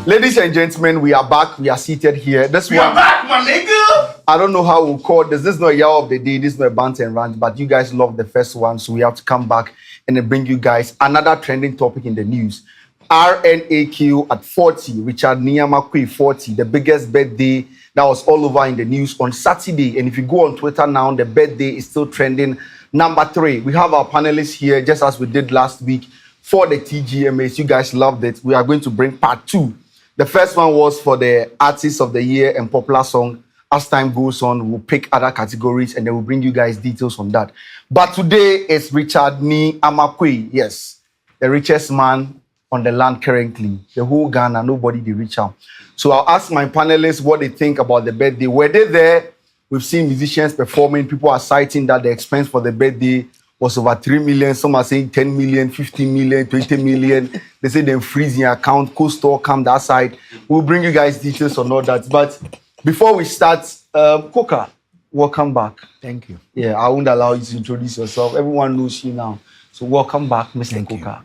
Ladies and gentlemen, we are back. We are seated here. We are back, my nigga. I don't know how we'll call this. This is not a year of the day. This is not a banter and rant, but you guys love the first one, so we have to come back and then bring you guys another trending topic in the news. RNAQ40, Richard Nyamakwe 40, the biggest birthday that was all over in the news on Saturday. And if you go on Twitter now, the birthday is still trending. Number 3, we have our panelists here, just as we did last week for the TGMAs. You guys loved it. We are going to bring part 2. The first one was for the Artist of the Year and Popular Song. As time goes on, we'll pick other categories and then we'll bring you guys details on that. But today is Richard Nyamakwe. Yes, the richest man on the land currently. The whole Ghana, nobody they reach out. So I'll ask my panelists what they think about the birthday. Were they there? We've seen musicians performing. People are citing that the expense for the birthday was over 3 million. Some are saying 10 million, 15 million, 20 million. They say they're freezing account. Co-store come that side. We'll bring you guys details on all that. But before we start, Coca, welcome back. Thank you. Yeah, I won't allow you to introduce yourself. Everyone knows you now. So welcome back, Mr. Thank Coca.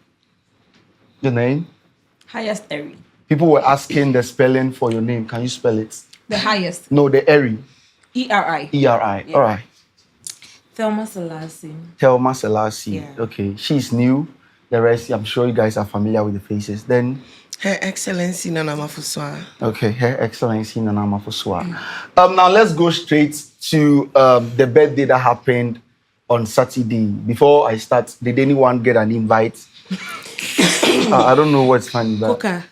Your name? Highest Eri. People were asking the spelling for your name. Can you spell it? The highest. No, the Eri. E-R-I. E-R-I. Yeah. All right. Thelma Selassie. Thelma Selassie. Yeah. Okay. She's new. The rest, I'm sure you guys are familiar with the faces. Then, Her Excellency Nana Mafuswa. okay, Her Excellency Nana Mafuswa. Now let's go straight to the birthday that happened on Saturday. Before I start, did anyone get an invite? I don't know what's funny, but Coca.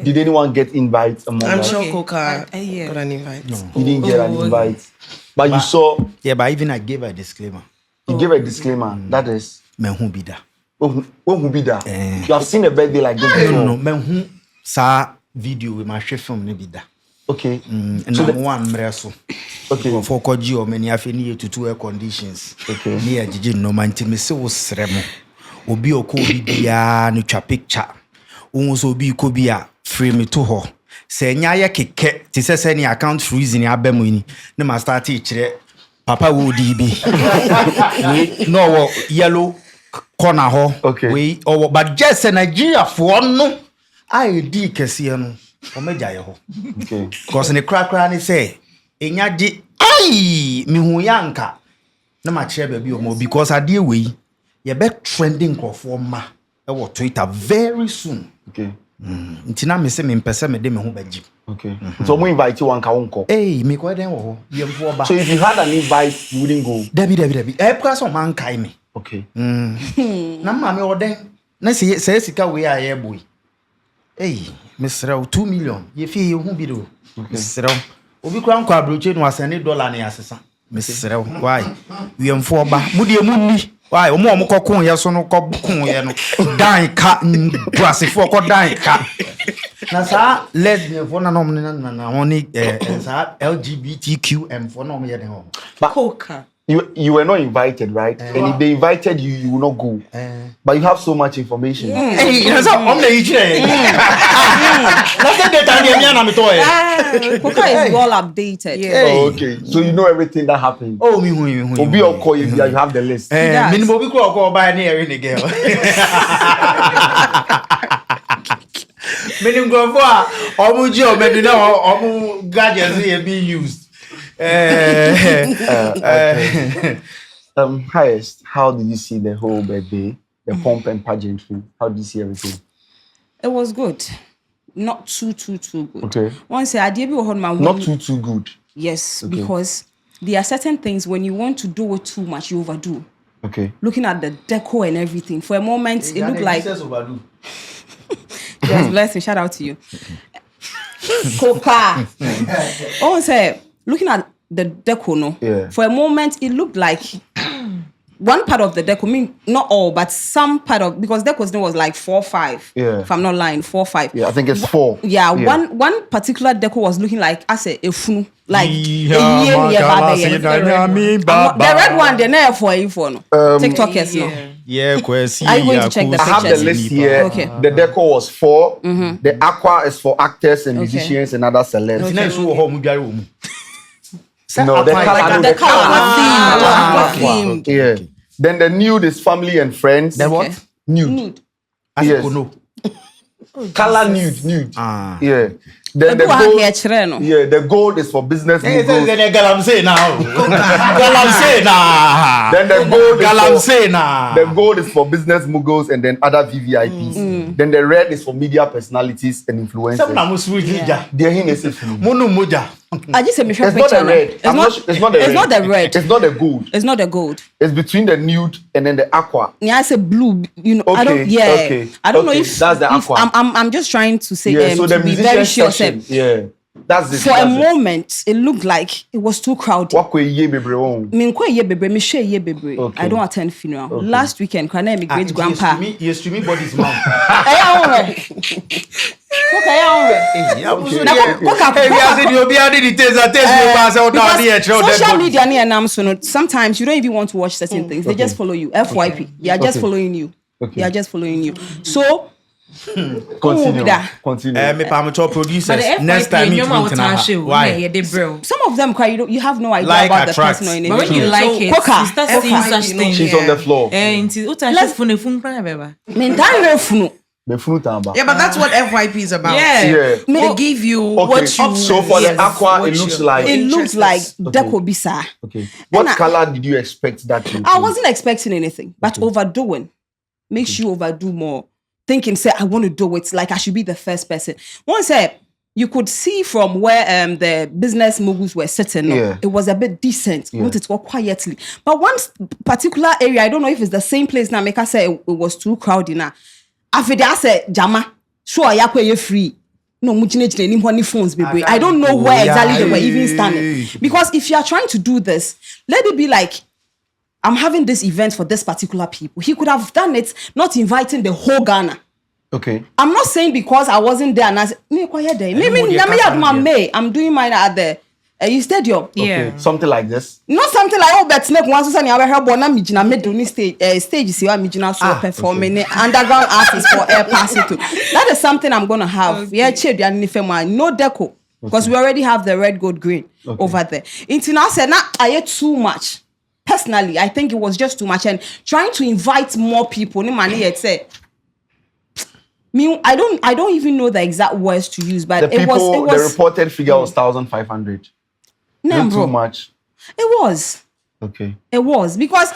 did anyone get invites among I'm us? sure Coca yeah. got an invite. No. You didn't get an invite. But you saw, Yeah, but even I gave a disclaimer. you gave a disclaimer. That is, Menhu bida. when will be that? You have seen a birthday like this before. No, menhu sa video with my chef film ne bida. Okay. And So so the- one mreso. Okay. For koji o many afeni to 2 air conditions. Okay. Me a jiji no man me se wo sremo. Obi oko bibia no twa picture. Unwo so obi ko bia frame to ho. Se nya ye keke ti se ni account freezing abemu ni. Ne ma start kire papa wo di bi. No wo yellow corner ho. Okay. We or but just Nigeria for no. I di kese no. O meja ye ho. Okay. Cause ne krakra ni say enyaji ai mi hu yanka na ma kire ba bi o mo because ade we ye be trending crofo ma e wo Twitter very soon. Okay. Ntina me se me mpese me de me ho baji. Okay. So we invite you one kawonko. Eh me ko den wo ho ye mfo ba. So if you had an invite, you wouldn't go. Debi e pra so man kai me. Okay. Na ma me oden na se sika we aye boy. Eh me srew 2 million ye fi ye hu bi do. Me srew obi kura nkwa abroche no asene dollar na yasesa. Me srew why we mfo ba mu de mu ni why omo kokon ye so no kokon ye no dan ka brasefo ko dan ka na sa lesbian for na no na woni sa LGBTQ for no me ye den ho. Coca. You were not invited, right? And if they invited you, you will not go. But you have so much information. Hey, that's how I'm the ichire. That's the data me na me to e. Coca is well updated. Yeah. Oh, okay. So you know everything that happened. Oh, me hu. Obi Oko, you have the list. does. Minimum bi ko ko ba na eri ne girl. Minimum go for omu ji o medu na omu gadgets e be used. Highest, how did you see the whole birthday, the pomp and pageantry? How did you see everything? It was good. Not too good. Okay. Once I did be hold my Not too good. Yes, Okay. because there are certain things when you want to do it too much, you overdo. Okay. Looking at the decor and everything, for a moment it looked like Jesus. bless me, shout out to you. Coca. Oh, say, looking at the deco, no? Yeah. For a moment, it looked like one part of the deco, I mean, not all, but some part of, because deco's name was like 4-5. Yeah. If I'm not lying, 4-5. Yeah, I think it's 4. Yeah, one particular deco was looking like, I say, a funu. Like, the red one, they're never for you for no. TikTokers, no. Yeah, kwesi. Are you going to check the I have the pictures? list here. Okay. The decor was 4. The aqua is for actors and musicians and other celebs. Tina so ho mu dware wo mu. No, the color. The color theme. Yeah. Then the nude is family and friends. Then what? Nude. I Yes. no. Color nude. Ah. Yeah. Then the gold, the gold is for business moguls. Then the galamsey now. Galamsey now. Then the gold galamsey now. The gold is for business moguls and then other VVIPs. Then the red is for media personalities and influencers. Some na musujija. They're here is Munu moja. I just said it's not the red. It's not the red. It's not the red. It's not the gold. It's not the gold. It's between the nude and then the aqua. Yeah, I said blue. You know, Okay, I don't. Yeah, okay, I don't know okay, if that's the if aqua. I'm just trying to say. Yeah, so the to be very musician sure. section. Yeah, that's it. For a moment, it looked like it was too crowded. What could ye be bro? I don't attend funeral. Okay. Last weekend, can I great grandpa? You streaming body's mouth. Social media near Namsono. Sometimes you don't even want to watch certain things. They just follow you. FYP. They are just following you. They are just following you. So Continue. Me pamacho producers. But the Next time you why? Some of them cry. You have no idea Like about attracts. the person or anything. But when you like it, Coca. you start seeing such things. She's on the floor. Yeah, but that's what FYP is about. Yeah. They give you what you so for the aqua, it looks like Deco Bisa. Okay. What color did you expect that to? I wasn't expecting anything, but overdoing makes you overdo more. Thinking, say, I want to do it, like I should be the first person. Once you could see from where the business moguls were sitting, it was a bit decent. You wanted to go quietly. But one particular area, I don't know if it's the same place now, make us say it was too crowded now. After that, I said, Jama, sure, you're free. No, phones, baby. I don't know where exactly they were even standing. Because if you are trying to do this, let it be like, I'm having this event for this particular people. He could have done it, not inviting the whole Ghana. Okay. I'm not saying because I wasn't there and I said, I'm doing mine at the stadium. Yeah. Okay. Something like this. Not something like, but next once you have stage performing underground artists for air passing to. That is something I'm gonna have. Yeah, no deco. Because we already have the red, gold, green over there. Until I said, I ate too much. Personally, I think it was just too much, and trying to invite more people. I don't even know the exact words to use, but the reported figure was 1,500. No, too much. It was. Okay. It was because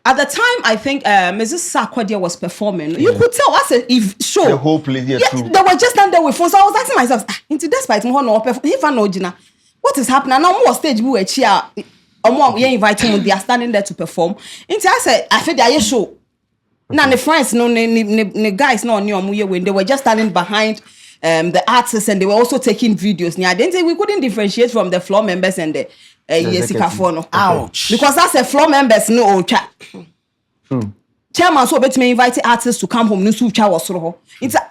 at the time I think Mrs. Kwadwo was performing. You could tell us if show the whole place. Yeah, true. They were just standing with phones. So I was asking myself, into despite what is happening? Now more stage we were here. We inviting them, they are standing there to perform. Until I said, I feel they show. Now the friends, the guys, when they were just standing behind the artists and they were also taking videos. I didn't say we couldn't differentiate from the floor members and the Yesika Fono. Ouch. Because that's a floor members, no chat. Chairman so bet me invite artists to come home. No sucha was so. It's a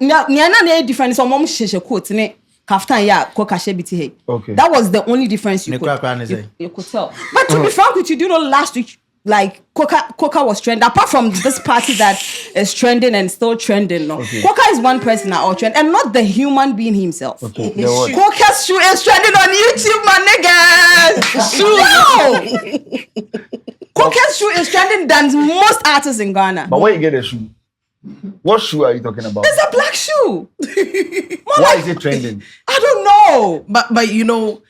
difference. Some mom she quote Kaftan ya kokashe biti hey. Okay. That was the only difference you could tell. But to be frank with you, do you know last week like Coca was trending. Apart from this party that is trending and still trending, no. Okay. Coca is one person that all trend and not the human being himself. Okay. Coca's shoe is trending on YouTube, my niggas. No. Coca's shoe is trending than most artists in Ghana. But where you get a shoe? What shoe are you talking about? It's a black shoe. Why is it trending? I don't know. But you know,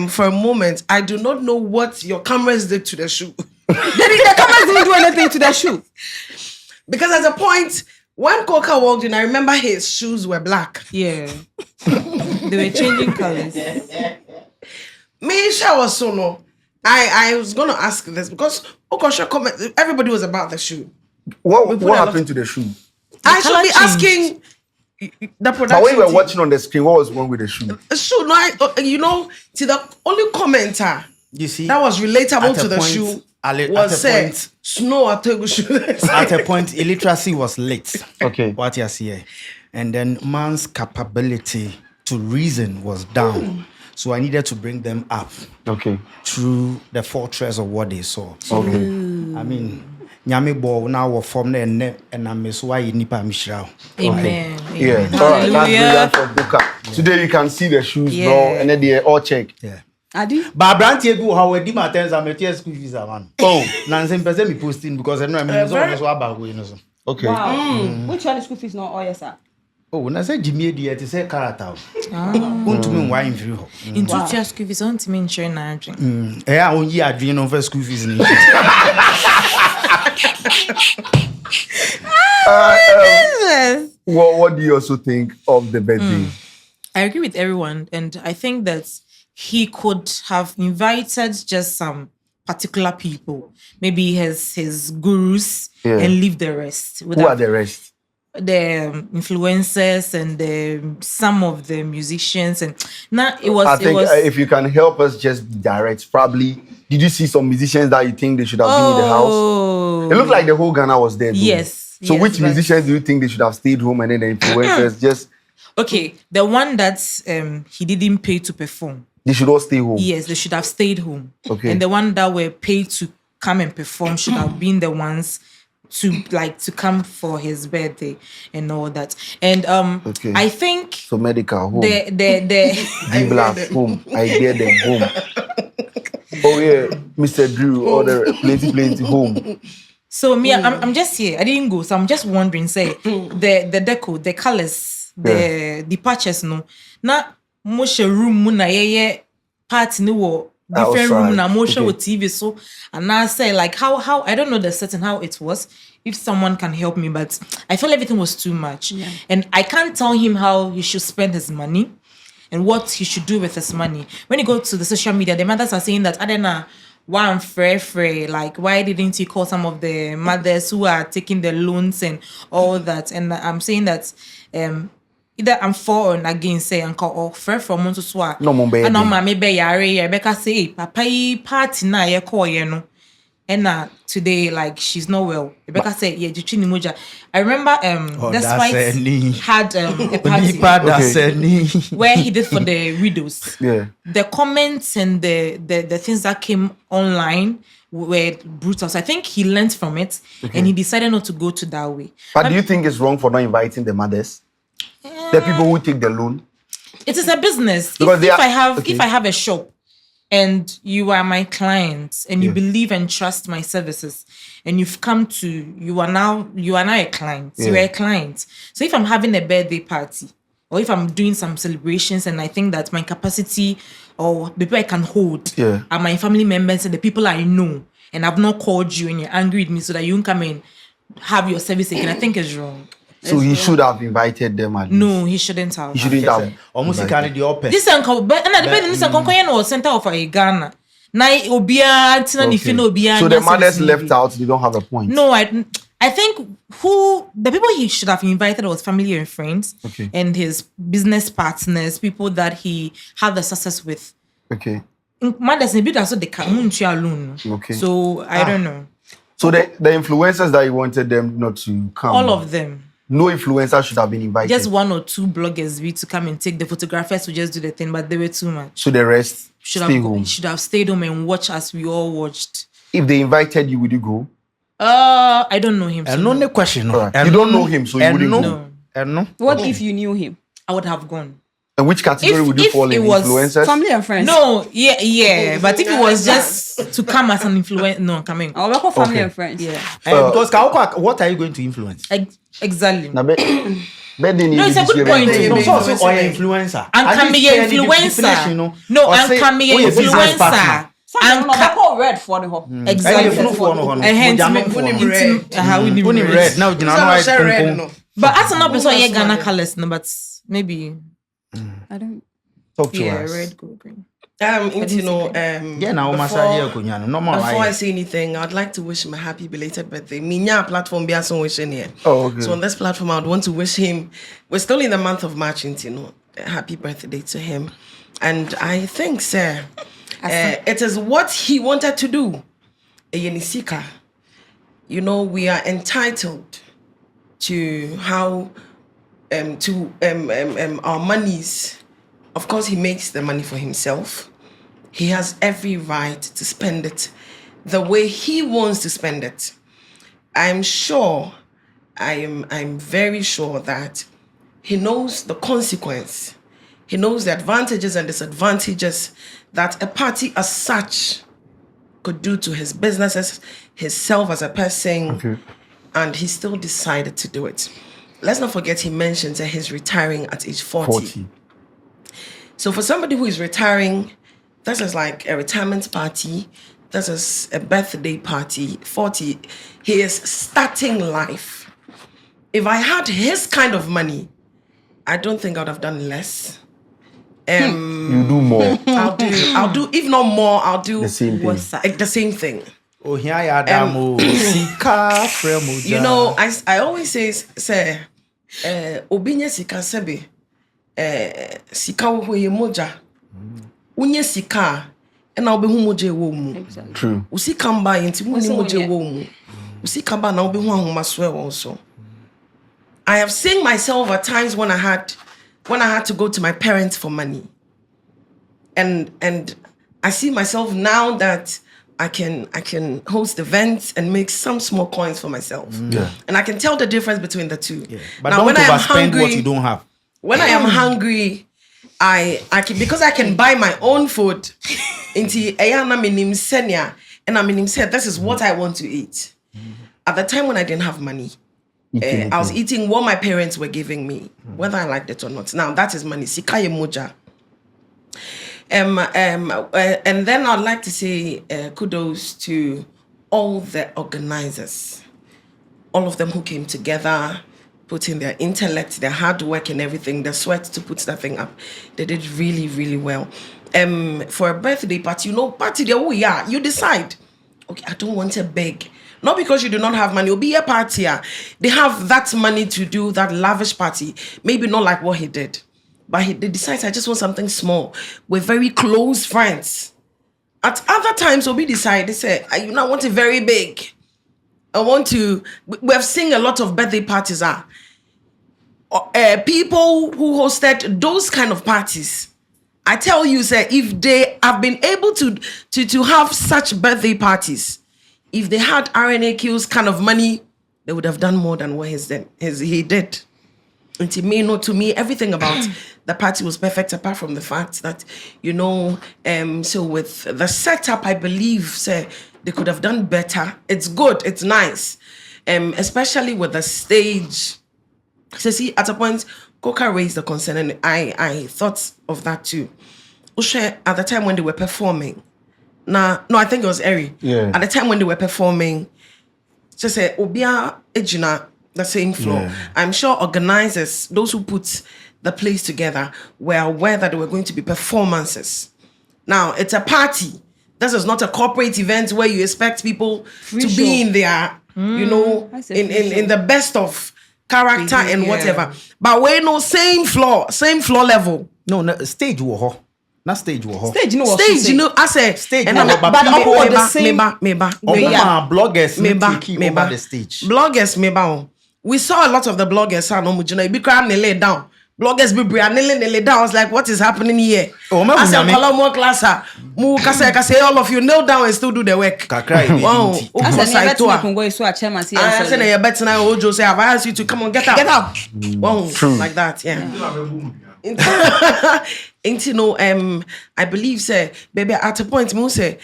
for a moment, I do not know what your cameras did to the shoe. The cameras didn't do anything to the shoe. Because at a point, when Coca walked in, I remember his shoes were black. Yeah. They were changing colors. Misha was so no. I was going to ask this because Okosha comment. Everybody was about the shoe. What happened to the shoe? I should be asking the production. But when you were watching on the screen, what was wrong with the shoe? Shoe, no, see the only commenter you see that was relatable to the shoe was said snow at a shoe. At a point, illiteracy was lit. Okay. What you see, and then man's capability to reason was down. So I needed to bring them up. Okay. Through the fortress of what they saw. So, okay. I mean. Nyame bo now we form the net and I'm so why nipa mishrao. Amen. Yeah. All right. That's brilliant for Buka. Today you can see the shoes, bro, and then they all check. Yeah. Adi. But Brantie go how we di matters am school fees man. Oh, Nancy person me posting because I know I'm so about we know. Okay. Wow. Which one is school fees not? Oh yes, sir. Oh, na say Jimmy Edi it say character. Want me wine free ho. In two school fees, don't mean share na adwin. Eh, on yi adwin on first school fees ni. What do you also think of the birthday? I agree with everyone, and I think that he could have invited just some particular people, maybe his gurus, and leave the rest. Who are the rest? The influencers and some of the musicians, and now it was. I think if you can help us just be direct, probably. Did you see some musicians that you think they should have been in the house? It looked like the whole Ghana was there. Though. Yes. So yes, which musicians do you think they should have stayed home, and then the influencers just? Okay, the one that he didn't pay to perform. They should all stay home. Yes, they should have stayed home. Okay. And the one that were paid to come and perform should have been the ones to come for his birthday and all that. And I think so medical home. the D-Black home. I get them home. Oh yeah, Mr. Drew, all the plenty home. So me, I'm just here. I didn't go, so I'm just wondering. Say the deco, the colors, the patches. No, na moshe room muna ye party no different room na moshe with TV. So and I say like how I don't know the setting how it was. If someone can help me, but I feel everything was too much, and I can't tell him how he should spend his money and what he should do with his money. When you go to the social media, the mothers are saying that I don't know. One free, like why didn't you call some of the mothers who are taking the loans and all that? And I'm saying that either I'm for or against say uncle or free from months to swa. No more baby. And I'm maybe yare Rebecca say papa party na ye call you know. And today like she's not well. Rebecca said yeah Jichini Moja. I remember despite had a party where he did for the widows. Yeah. The comments and the things that came online were brutal. So I think he learned from it and he decided not to go to that way. But do you think it's wrong for not inviting the mothers? The people who take the loan? It is a business. Because if I have a shop and you are my client and you believe and trust my services and you are now a client. You are a client. So if I'm having a birthday party or if I'm doing some celebrations and I think that my capacity or the people I can hold are my family members and the people I know and I've not called you and you're angry with me so that you can come and have your service again, I think it's wrong. So he should have invited them at least. No, he shouldn't have. He shouldn't have. Almost he can't do open. This uncle, but another this uncle was center of a Ghana. Now obia tina ni fino obia. So the mothers left out. They don't have a point. No, I think the people he should have invited was family and friends, and his business partners, people that he had the success with. Okay. Mothers maybe that's what they can't alone. Okay. So I don't know. So the influencers that he wanted them not to come. All of them. No influencer should have been invited. Just one or two bloggers to come and take the photographers to just do the thing, but they were too much. So the rest should have stayed home and watched as we all watched. If they invited you, would you go? I don't know him. So no, no question. No. You don't know him, so you wouldn't go. No. What if you knew him? I would have gone. And which category would you fall in? Influencers? Family and friends. No, yeah. But if it was just to come as an influencer, no, coming. I'll work with family and friends. Yeah. Because what are you going to influence? Exactly. No, it's a good point. So influencer. And can be an influencer. No, and can be an influencer. And red for the whole. Exactly. Red. Now, but as an person, yeah, Ghana colors, no, but maybe. I don't. Talk to us. Red, gold, green. Before before I say anything, I'd like to wish him a happy belated birthday. Minya platform be some wishing here. Oh, okay. So on this platform, I would want to wish him. We're still in the month of March, happy birthday to him. And I think, sir, it is what he wanted to do. Yenisika, we are entitled to how our monies. Of course, he makes the money for himself. He has every right to spend it the way he wants to spend it. I'm very sure that he knows the consequence. He knows the advantages and disadvantages that a party as such could do to his businesses, himself as a person, and he still decided to do it. let's not forget he mentions that he's retiring at age 40. So for somebody who is retiring, this is like a retirement party. This is a birthday party. 40. He is starting life. If I had his kind of money, I don't think I would have done less. You do more. I'll do. If not more, I'll do The same thing. the same thing. Oh, here I am. Sika fremo. You know, I always say, obinya sika sebe, sika wo ye moja. Unye sika, ena obi hu moja wo mu. True. Usika mba yenti muni moja wo mu. Usika ba na obi hu ahoma so e also. I have seen myself at times when I had to go to my parents for money. And I see myself now that I can host events and make some small coins for myself. Yeah. And I can tell the difference between the two. Yeah. But now, don't when I am overspend hungry, what you don't have. when I am hungry, I can, because I can buy my own food. Inti ayana minim senya, and I minim said this is what I want to eat. At the time when I didn't have money, I was eating what my parents were giving me, whether I liked it or not. Now that is money. Sikaye moja. And then I'd like to say kudos to all the organizers, all of them who came together, put in their intellect, their hard work and everything, the sweat to put that thing up. They did really, really well. For a birthday party, party there, oh yeah, you decide. Okay, I don't want to beg. Not because you do not have money. It'll be a party. They have that money to do that lavish party. Maybe not like what he did. But they decide, I just want something small. We're very close friends. At other times, we decide, they say, I want it very big. I want to... We have seen a lot of birthday parties. People who hosted those kind of parties, I tell you, sir, if they have been able to have such birthday parties, if they had RNAQ's kind of money, they would have done more than what he did. And to me, everything about the party was perfect, apart from the fact that, so with the setup, I believe, say, they could have done better. It's good, it's nice. Especially with the stage. So see, at a point, Coca raised the concern, and I thought of that too. Ushe, at the time when they were performing, no, I think it was Eri. Yeah. At the time when they were performing, just say, Obia Ejina, the same floor. Yeah. I'm sure organizers, those who put the place together, were aware that there were going to be performances. Now, it's a party. This is not a corporate event where you expect people to be in their, in the best of character and whatever. But we know same floor level. No, stage wo. Not stage wo. Stage, I said stage. And but people are the same. Bloggers over the stage. Bloggers, we saw a lot of the bloggers. Be crying, they lay down. Bloggers be lay down. I was like, what is happening here? I said, more class. All of you kneel down and still do the work. Wow. I said, I've asked you to come on, get up. Get up. Wow. Like that, yeah. I believe, say, baby, at a point, say,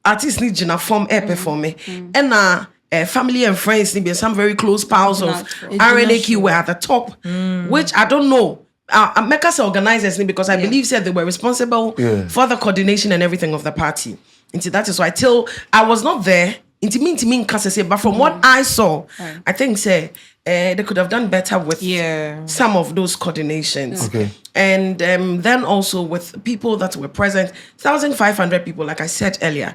artists need to form a perform and family and friends need some very close pals of RNAQ were at the top, which I don't know. Make organizers because I believe said they were responsible for the coordination and everything of the party. And that is why till I was not there. But from what I saw, I think they could have done better with some of those coordinations. Okay. And then also with people that were present, 1,500 people, like I said earlier.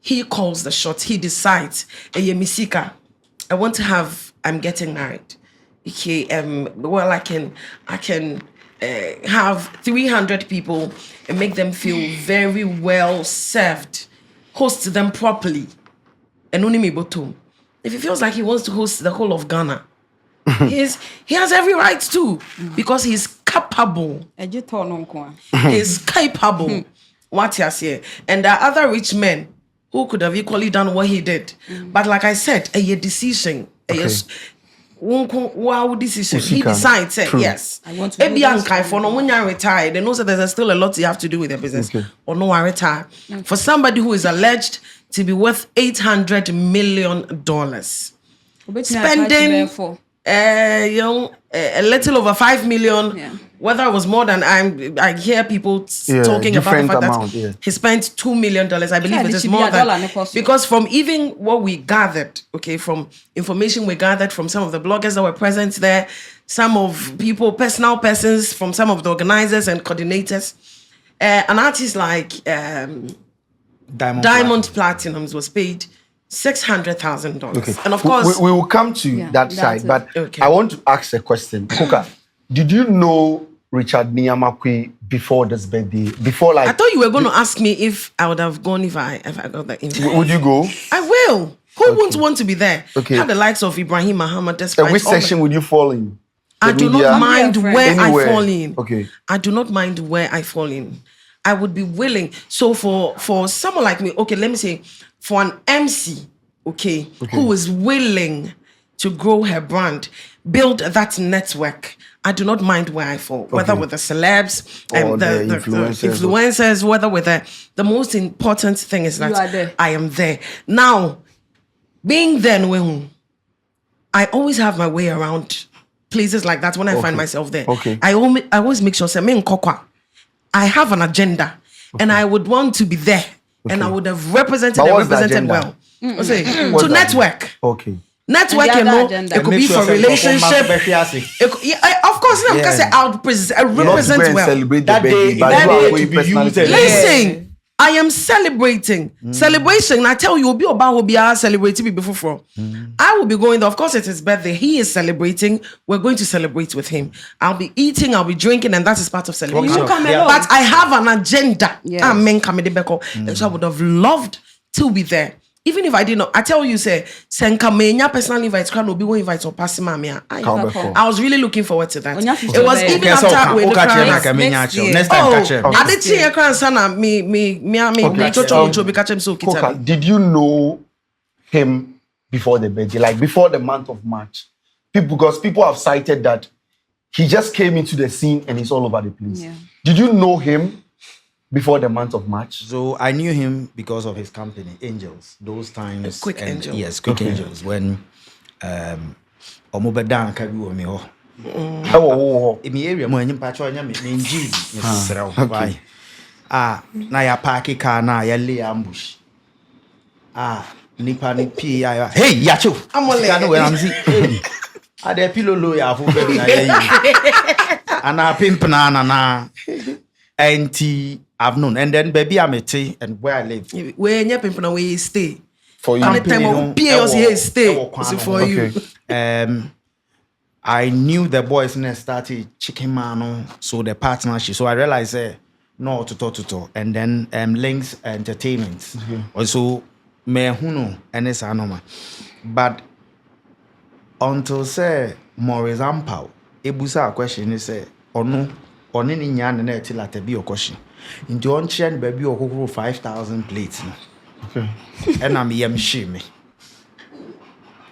He calls the shots. He decides. Misika, I'm getting married. Okay. Well, I can have 300 people and make them feel very well served. Host them properly. And only bottom. If he feels like he wants to host the whole of Ghana, he has every right to, because he's capable. He's capable. What he has here. And there are other rich men who could have equally done what he did. But like I said, a decision. Wow, decision. He decides, yes. I want to do this. When you're retired, they know that there's still a lot you have to do with your business. Okay. Or no, I retire. Okay. For somebody who is alleged to be worth $800 million. Spending A little over 5 million. Yeah. Whether it was more than I hear people talking about the different fact amount, that he spent $2 million. I believe Yeah, it it is should be more a than dollar, no cost. because from even what we gathered, okay, from information we gathered from some of the bloggers that were present there, some of people, personal persons from some of the organizers and coordinators, an artist like Diamond Platnumz was paid $600,000. Okay. And of course, we will come to that that's side, it. but Okay. I want to ask a question. Koka, did you know Richard Niyamakwe before this birthday? Before, like, I thought you were going to ask me if I would have gone if I got that invite. would you go? I will. Who wouldn't want to be there? Okay. Have the likes of Ibrahim Muhammad. And Despite which all the- section would you fall in? I The do media? not mind Anywhere. where I Anywhere. fall in. Okay. I do not mind where I fall in. I would be willing. So for someone like me, okay, let me say, for an MC, okay, who is willing to grow her brand, build that network, I do not mind where I fall, whether with the celebs Or and the the influencers, whether with the most important thing is You are that there. I am there. Now, being there, I always have my way around places like that when I find myself there. Okay. I always make sure, say, me nkokwa, I have an agenda and I would want to be there and I would have represented But and what's the represented agenda? well. I say, What's to the network. Okay. Network, And you the other know, agenda. it could be for relationship. Of course, no, because I Not to go represent and well. celebrate That the birthday, day- but that you are day going to be personally used to as- the- Listen, I am celebrating. Celebration. I tell you, Obi Oba will be celebrating before from. I will be going there. Of course, it's his birthday. He is celebrating. We're going to celebrate with him. I'll be eating, I'll be drinking, and that is part of celebration. You come alone. But I have an agenda. Yes. Amen. And so I would have loved to be there. Even if I did not, I tell you, say, Senkamenya personal invite, can be one invite or pass I was really looking forward to that. Onya It was Fufu even there. after we Next year. Next time, catch him. I did see a crown sana me chocho be catch him so Koka, kita. did you know him before the birthday, like before the month of March? Because people have cited that he just came into the scene and he's all over the place. Yeah. Did you know him before the month of March? So I knew him because of his company, Angels. Those times. Quick Angel. Yes, Quick Angels. When Omobedan Kabi me ho. Oh, In the area, when you patch on me, Yes, why? Na ya party car na ya lay ambush. Nipa ni P. Hey, Yacho. Amole. Where I'm see. The pillow low ya for baby na ya. And I pimp na. And I've known. And then baby I'm a tea and where I live. Where nya pimp na where stay. for you. Anytime no, I pay us here stay. ewo kwan Is it no. for you? Okay. I knew the boys next started chicken man, so the partnership. So I realized no to and then Links Entertainment. Also me huno and it's anoma. But until say Maurice Ampao, ebusa question is say ono oni ni nyan na eti late bi okoshi. Nti on chen baby okokoro 5,000 plates no. Okay. And I'm yam shame.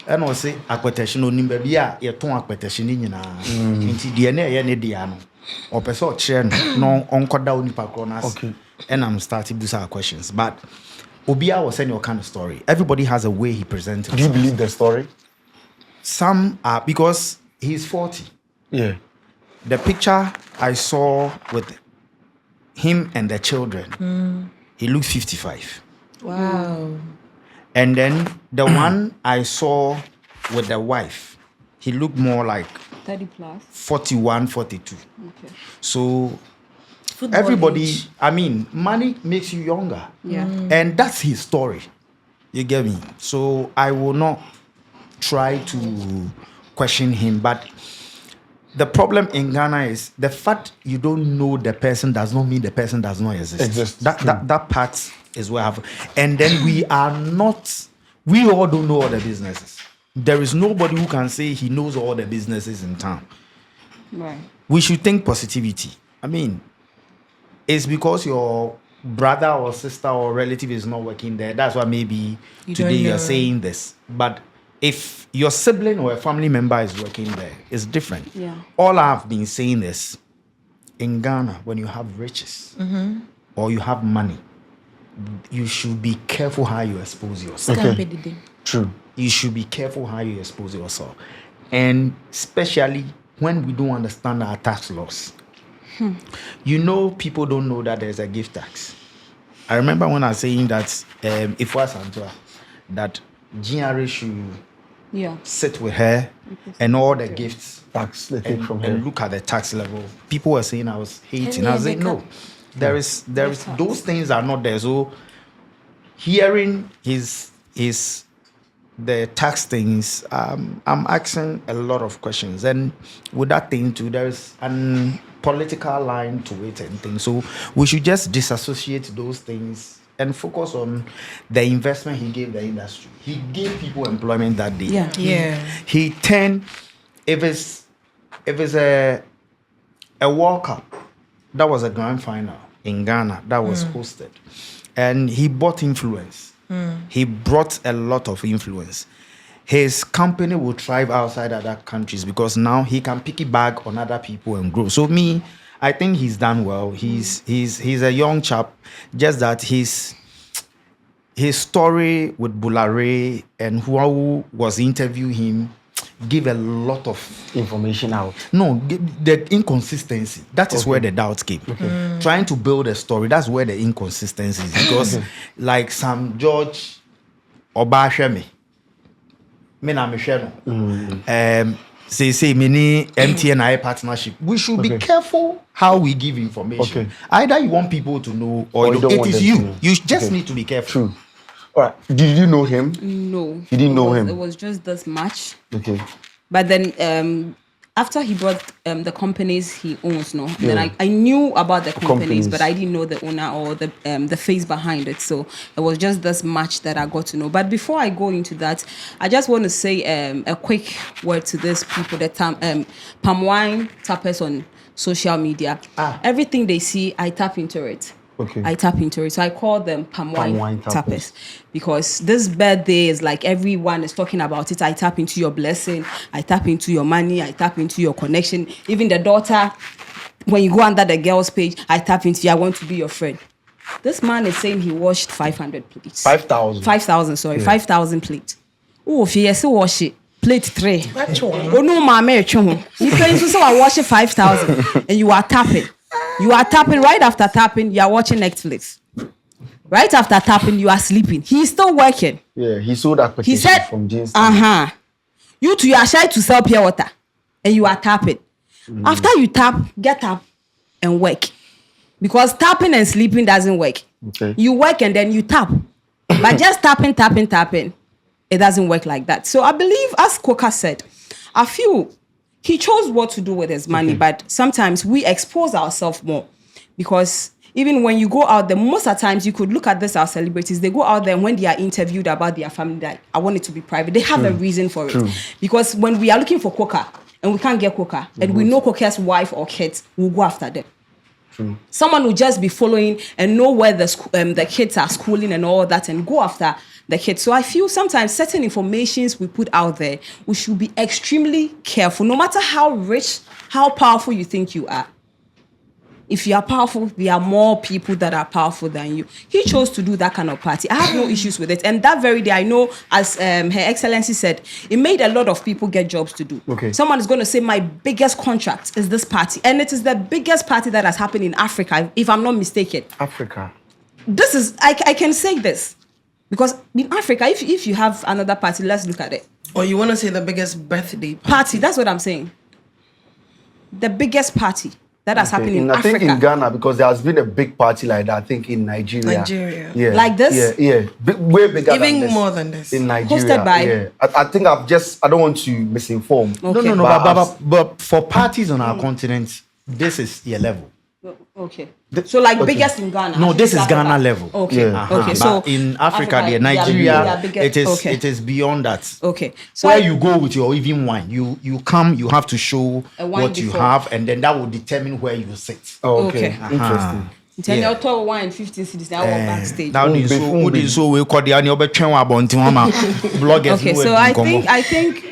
And I say akweteshi no nimba bia ye ton akweteshi ni nyina. Nti de na ye ne dia no. Opeso che no onkoda onipa kro na. Okay. And I'm starting busa questions. But Obia was saying your kind of story. Everybody has a way he presents Do you himself. believe the story? Some are because he's 40. Yeah. The picture I saw with him and the children, he looked 55. Wow. And then the one I saw with the wife, he looked more like 30 plus. 41, 42. Okay. So Football everybody, age. I mean, money makes you younger. Yeah. And that's his story. You get me? So I will not try to question him. But the problem in Ghana is the fact you don't know the person does not mean the person does not exist. That part is where I have. And then we all don't know all the businesses. There is nobody who can say he knows all the businesses in town. Right. We should think positivity. I mean, it's because your brother or sister or relative is not working there. That's why maybe You today don't you're know. saying this. But if your sibling or a family member is working there, it's different. Yeah. All I've been saying is, in Ghana, when you have riches or you have money, you should be careful how you expose yourself. Okay. True. You should be careful how you expose yourself. and especially when we don't understand our tax laws. You know, people don't know that there's a gift tax. I remember when I was saying that if was Antoa, that GRA should sit with her and all the gifts Tax they take from her. and look at the tax level. People were saying I was hating. I was saying no, there is those things are not there. So hearing his the tax things, I'm asking a lot of questions, and with that thing too, there's an political line to it and things. So we should just disassociate those things and focus on the investment he gave the industry. He gave people employment that day. He turned, if it's a World Cup, that was a grand final in Ghana that was hosted, and he bought influence. He brought a lot of influence. His company will thrive outside other countries because now he can piggyback on other people and grow. So I think he's done well. He's a young chap. Just that his story with Bulare and who was interviewing him give a lot of Information out. no the inconsistency. That is where the doubt came. Trying to build a story, that's where the inconsistency is, because like Sam George Obashemi me na me hwe no say many MTNI partnership, we should be careful how we give information. Either you want people to know or you don't it want is them you to know. you just need to be careful. True. All right. Did you know him? No. You didn't know him? It was just this much. Okay. But then after he brought the companies he owns, then I knew about the companies, but I didn't know the owner or the face behind it. So it was just this much that I got to know. But before I go into that, I just want to say a quick word to these people, the palm wine tappers on social media. Everything they see, I tap into it. Okay. I tap into it. So I call them palm wine tappers because this birthday is like everyone is talking about it. I tap into your blessing. I tap into your money. I tap into your connection. Even the daughter, when you go under the girl's page, I tap into you. I want to be your friend. This man is saying he washed 500 plates. 5,000. 5,000, sorry. 5,000 plates. Oh, if he has to wash it. Plate 3. Oh, no, mama. You pay so I wash it 5,000 and you are tapping. You are tapping. Right after tapping, you are watching Netflix. Right after tapping, you are sleeping. He's still working. Yeah, he sold that He said, from James. You two, you are shy to sell pure water. And you are tapping. After you tap, get up and work. Because tapping and sleeping doesn't work. Okay. You work and then you tap. But just tapping, it doesn't work like that. So I believe, as Coca said, I feel he chose what to do with his money, but sometimes we expose ourselves more because even when you go out there, most of the times you could look at this, our celebrities, they go out there and when they are interviewed about their family, like, I want it to be private. They have a reason for it. Because when we are looking for coca and we can't get coca and we know coca's wife or kids, we'll go after them. Someone will just be following and know where the kids are schooling and all that and go after the kids. So I feel sometimes certain informations we put out there, we should be extremely careful. No matter how rich, how powerful you think you are. If you are powerful, there are more people that are powerful than you. He chose to do that kind of party. I have no issues with it. And that very day, I know, as Her Excellency said, it made a lot of people get jobs to do. Okay. Someone is going to say, my biggest contract is this party. And it is the biggest party that has happened in Africa, if I'm not mistaken. Africa. This is, I can say this. Because in Africa, if you have another party, let's look at it. Or you want to say the biggest birthday Party, that's what I'm saying. The biggest party that has happened in Africa. I think in Ghana, because there has been a big party like that, I think in Nigeria. Yeah. Like this? Yeah. Way bigger Even than this. more than this. In Nigeria. Hosted by? Yeah. I think I don't want to misinform. Okay. No, but for parties on our continent, this is your level. Okay. So like biggest in Ghana. No, this is Africa. Ghana level. Okay. Yeah. Okay. But So in Africa, Africa, Nigeria, biggest. it is beyond that. Okay. So Where you go with your even wine, you come, you have to show A wine what you before. have, and then that will determine where you sit. Oh, okay. Okay. Interesting. Tell Yeah. you to wine 15 cities now backstage. Now so we call the any obetwen wa bontin ma bloggers. Okay. no So wey I come up. think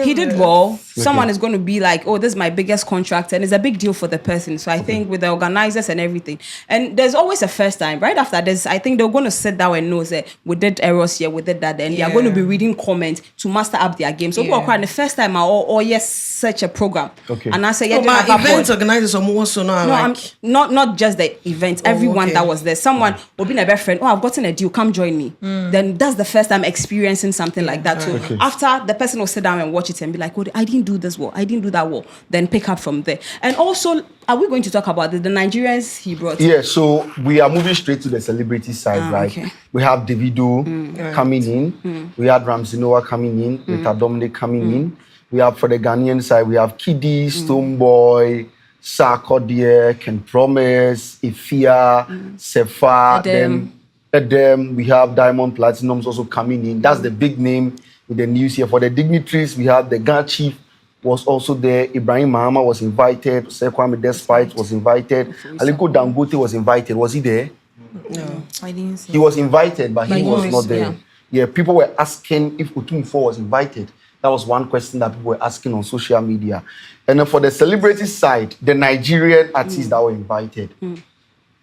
he did well. Someone is going to be like, oh, this is my biggest contract, and it's a big deal for the person. So I think with the organizers and everything, and there's always a first time. Right after this, I think they're going to sit down and know that we did errors here, we did that, and they are going to be reading comments to master up their game. So people are crying the first time, or yes, such a program. Okay. And I say, my event organizers are more so now. No, Like, I'm not just the event. Everyone that was there. Someone will be a best friend. Oh, I've gotten a deal. Come join me. Then that's the first time experiencing something like that. So after the person will sit down and watch it and be like, oh, I didn't do this well. I didn't do that well. Then pick up from there. And also, are we going to talk about the Nigerians he brought? Yeah, so we are moving straight to the celebrity side, right? Okay. We have Davido coming in. We had Ramsey Noah coming in. Rita Dominic coming in. We have, for the Ghanaian side, we have Kiddy, Stoneboy, Sarkodie, Ken Promise, Ifia, Sefa, then Edem. We have Diamond Platnumz also coming in. That's the big name in the news here. For the dignitaries, we have the Ghana chief was also there. Ibrahim Mahama was invited. Sekwame Despite was invited. Aliko Dangote was invited. Was he there? No, I didn't see. He was invited, but he was not there. yeah. Yeah, people were asking if Utumfo was invited. That was one question that people were asking on social media. And then for the celebrity side, the Nigerian artists that were invited,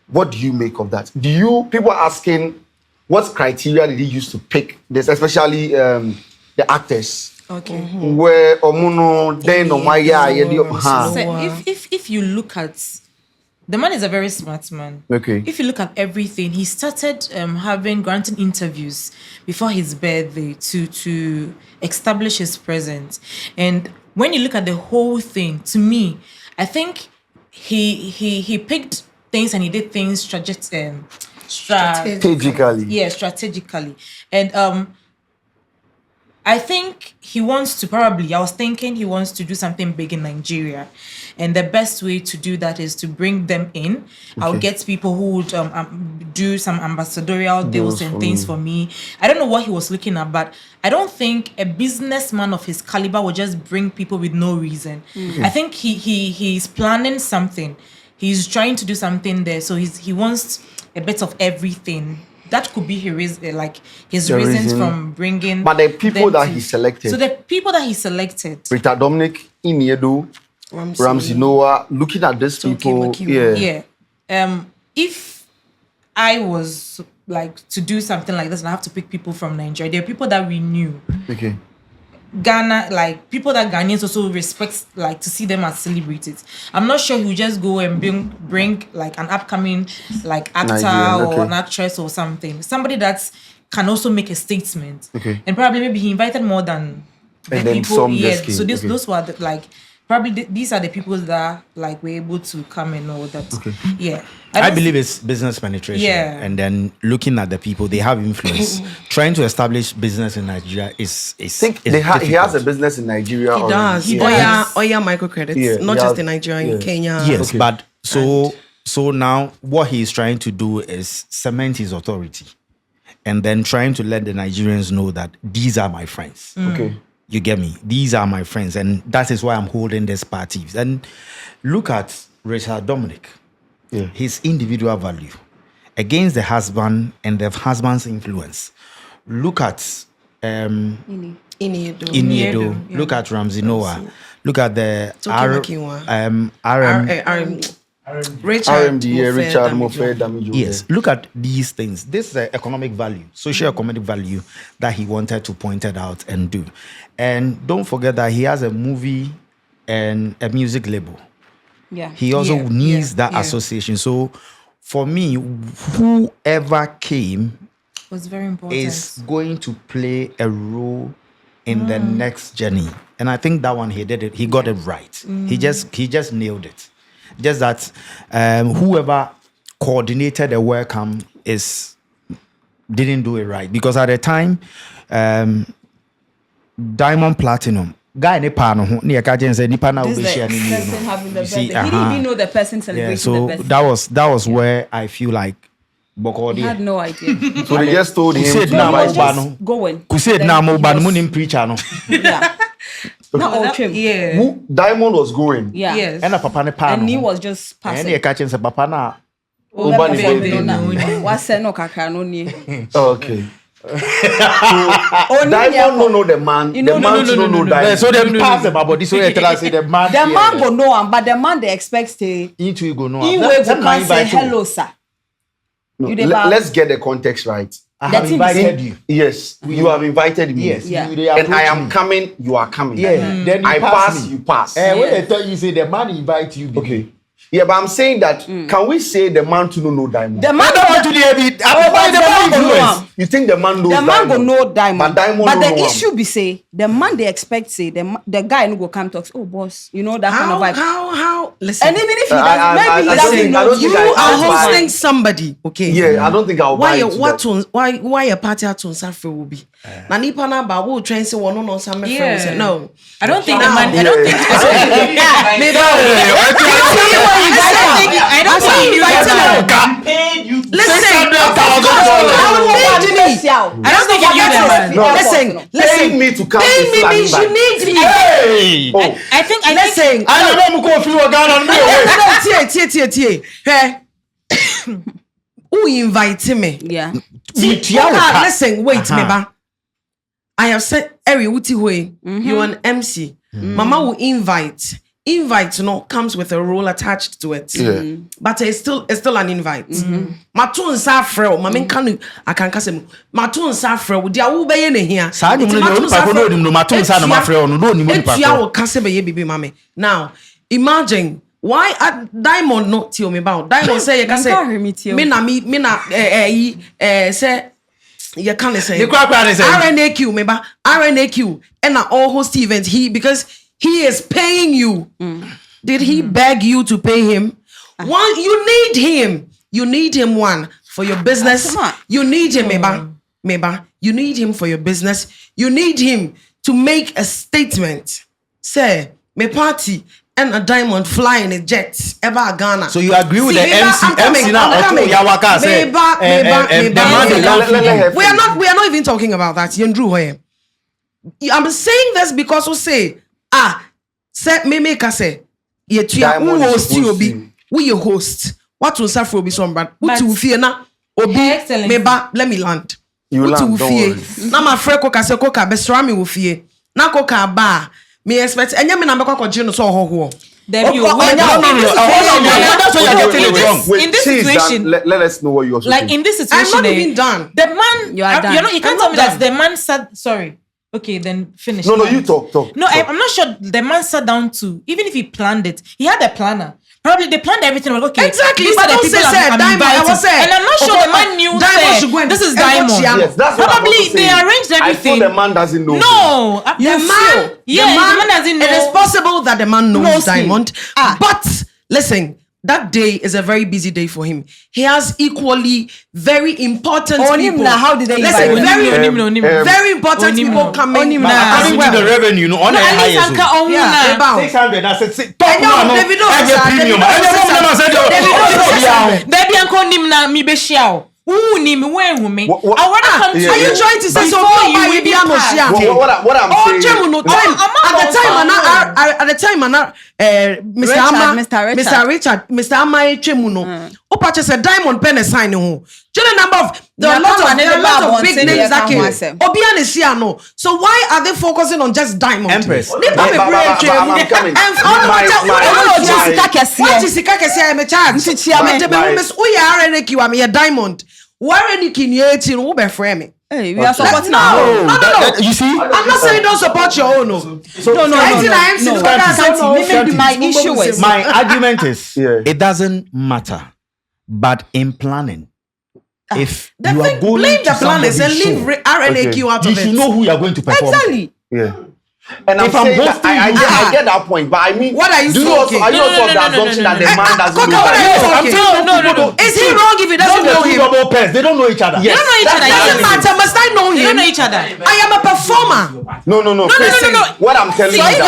what do you make of that? People are asking what criteria did he use to pick this, especially the actors? Okay. Where Omuno, then Omaya, So if you look at, the man is a very smart man. Okay. If you look at everything, he started granting interviews before his birthday to establish his presence. And when you look at the whole thing, to me, I think he picked things and he did things strategically. Yeah, strategically. And I think he wants to I was thinking he wants to do something big in Nigeria. And the best way to do that is to bring them in. I'll get people who would do some ambassadorial deals and things for me. I don't know what he was looking at, but I don't think a businessman of his caliber would just bring people with no reason. I think he's planning something. He's trying to do something there. So he wants a bit of everything. That could be his reasons from bringing. But the people that he selected. So the people that he selected. Rita Dominic, Iniedo, Ramsey Noah, looking at these people. Yeah. If I was like to do something like this and I have to pick people from Nigeria, there are people that we knew. Okay. Ghana, like people that Ghanaians also respect, like to see them as celebrities. I'm not sure he would just go and bring like an upcoming like actor Nigerian, or an actress or something. Somebody that can also make a statement. Okay. And probably maybe he invited more than the And then people. some Yeah. just came. So Okay. those were probably these are the people that like were able to come and all that. Okay. Yeah. I believe it's business penetration. Yeah. And then looking at the people, they have influence. Trying to establish business in Nigeria is I think he has a difficult. business in Nigeria. he does. He Oya does. microcredits, Yeah, not he just has- in Nigeria, in Kenya. Yes, Okay. but so now what he's trying to do is cement his authority and then trying to let the Nigerians know that these are my friends. Okay. You get me? These are my friends, and that is why I'm holding this party. And look at Richard Dominic, his individual value against the husband and the husband's influence. Look at Iniedo. Iniedo. Yeah. Look at Ramsey Noah. Look at the RMD, Richard Mofe Damijo. Yes, look at these things. This is economic value, socio-economic value that he wanted to point it out and do. And don't forget that he has a movie and a music label. Yeah. He also needs that association. So for me, whoever came was very important. is going to play a role in the next journey. And I think that one he did it. He got it right. He just nailed it. Just that whoever coordinated the welcome didn't do it right, because at the time Diamond Platinum guy ne pa no ho ne yaka gen say nipa na This is obeshia the ni person having the you see, birthday. He didn't even know the person celebrating yeah, so the birthday. that was where I feel like He Bokodi had no idea. So they just told him Crusade to na invite mo him. ba no Going. Crusade Then na mo he ba no was- mo nim preacher no Yeah. Not all trim. Yeah. Who Diamond was going. Yeah. Yes. and papa ne pa no And he was just and passing. ne yaka chen say papa na Oba ni birthday. What's no kakra no ni. Okay. Diamond no know the man. The man no know Diamond. So them pass them about this way. Tell us say the man. The man go know him, but the man they expect stay. Into go know. He will come say hello, sir. No, let's get the context right. I have invited you. Yes, you have invited me. Yes, Yeah. And I am coming. You are coming. Yeah. Then you I pass. me. You pass. When they tell you say the man invite you. Okay. Yeah, but I'm saying that can we say the man to know Diamond? The man don't want to the man go know him. You think the man knows The man Diamond? go know Diamond. But Diamond But no the know issue be say the man they expect say the guy no go come talk. Oh boss, you know that kind of vibe. How? Listen. And even if he I doesn't, maybe he don't doesn't think- know I don't You think I- are I- hosting somebody, okay? Yeah, I don't think I'll buy into that. Why a party at Safri will be? Na nipa na ba wo train say one no some friends say no. I don't think the Now- man. I don't think. I don't think you Listen, I don't think you knew the man. No. Paying me to come Pay is me still an means you invite. need me. Hey. Oh, I think. Listen. I don't know go feel Ghana on me. Tie. Hey. Who invite me? Yeah. Listen, wait, me ba. I have said every uti way. You an MC. Mama will invite. Invite comes with a role attached to it. Yeah. But it's still an invite. Matun safrel, mamen kanu akankasem. Matun safrel, dia wo beye ne hia. Sa nyum no no pa ko no nim no matun sa na mafrel no no nim ni pa. Etua wo kase beye bibi mame. Now, imagine why at Diamond not tell me about. Diamond say you can say me na say you can't say RNAQ me ba RNAQ and na all host event because he is paying you. Did he beg you to pay him? One, you need him. You need him one for your business. You need him, Meba. You need him for your business. You need him to make a statement. Say, me party and a Diamond fly in a jet ever Ghana. So you agree with the MC now? Meba. We are not even talking about that. Yendru. I'm saying this because we say. Say me make us say yetua who host you obi we your host what will suffer obi somebody uti ufie na obi meba let me land you land na ma frɛ koka se koka besra me ufie na koka ba me expect enye me na bekɔ gye no so hoho That's what you're getting it wrong. In this situation, let us know what you're saying. like in this situation, I'm not even done. The man, You are done. you can't tell me that the man said sorry. Okay, then finish. No, you talk. No, I'm not sure the man sat down to, even if he planned it, he had a planner. Probably they planned everything. Like, okay, Exactly, these but are the don't people say I'm Diamond. I inviting. was saying, And I'm not sure the man knew Diamond should go and this is Diamond. Diamond. Yes, that's what Probably I'm they arranged everything. I thought the man doesn't know. No, The man doesn't know. It is possible that the man knows Knows him. Diamond. But listen, that day is a very busy day for him. He has equally very important people. How did they Listen, invite very important people coming. According to the revenue, no, on the highest. 600. I said, Are you trying to say so? What I'm saying. At the time, Mr. Richard, Mr. Amaye Chemuno. Opache said Diamond pen sign ho. There are a lot of big names that came. Obiane Siano. So why are they focusing on just Diamond? Empress. I'm coming. What is Sikakesi? I'm a child. I'm a Diamond. RNAQ40 will be framing. Hey, we are supporting No. You see? I'm not saying don't support your own. No. My issue is my argument is Yeah. it doesn't matter, but in planning, if you are going blame to the planners and somebody's leave show, RNAQ out you of it. should know who you are going to perform. exactly. Yeah. And If I'm I'm saying that hosting I get that point, but I mean, What are you do talking? Are you also of the assumption that the man doesn't know? No. Is he wrong if he doesn't know him? Double pairs, they don't know each other. Yes. They don't know each other. Doesn't matter. Must I know They him? don't know each other. I am a performer. No. What I'm telling you I'm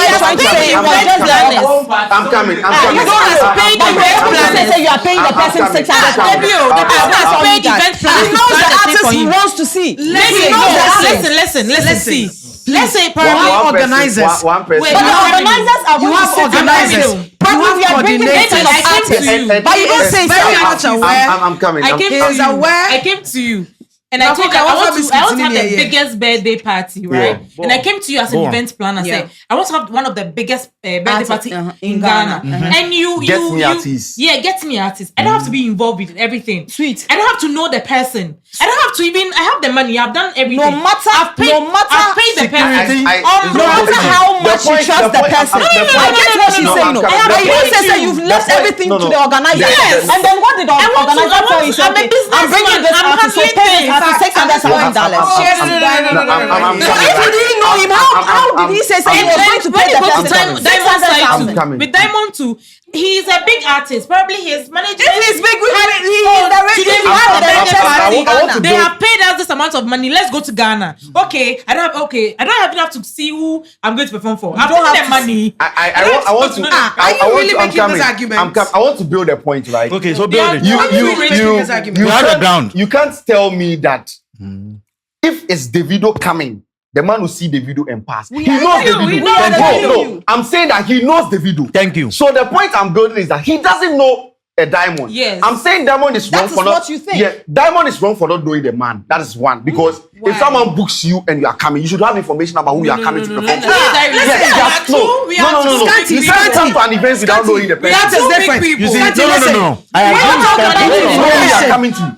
coming. You don't pay the event planner. Say you are paying the person 600. The person has paid event planner. He knows the artist he wants to see. Listen. See. Let's say organizers. One person. Wait, But the organizers are You going to have sit down organizers. with you. But You if have you are bringing coordinators. the artists, I came to you. but you don't say Very so. much aware. I'm coming. I came He to is you. aware. I came to you. And I told you I want to have the Yeah. biggest birthday party, right? Yeah. And I came to you as an event planner. Yeah. Say I want to have one of the biggest birthday party in Ghana. Ghana. And you Get me artists. Yeah, get me artists. I don't have to be involved with everything. Sweet. I don't have to know the person. I don't have to even. I have the money. I've done everything. No matter- I've paid the person. No matter how much you trust the person. I get what she's saying. no, But you paid say you. you've left everything to the organizer. Yes. And then what did the organizer tell you? I'm a businessman. I'm bringing this I'm artist. So handling pay things. this artist $600,000. So if you didn't know him, how did he say he was going to pay the person Diamond side I'm too. coming. With Diamond too, he's a big artist. Probably his management. If he's big, he is the Today we have a birthday party. I want to They build- have paid us this amount of money. Let's go to Ghana. Okay, I don't even have to see who I'm going to perform for. I've don't paid have them to money. I want to. Are you really making this argument? I want to build a point, right? Okay, so They build are- it. You have the ground. You can't tell me that if it's Davido coming, the man will see Davido and pass. He knows you, we Davido. know Davido. No, I'm saying that he knows Davido. Thank you. So the point I'm building is that he doesn't know a Diamond. Yes. I'm saying Diamond is That wrong is for not. what you think. Yeah, Diamond is wrong for not knowing the man. That is one. Because Why? if someone books you and you are coming, you should have information about who you are coming to perform. no. Yes, We no, are no, no, no. Scanty, You can't come to an event without knowing the We are person. two big different. people. You see, Scanty, no. I agree with talk Scanty. about You it, know who you are Listen. coming to.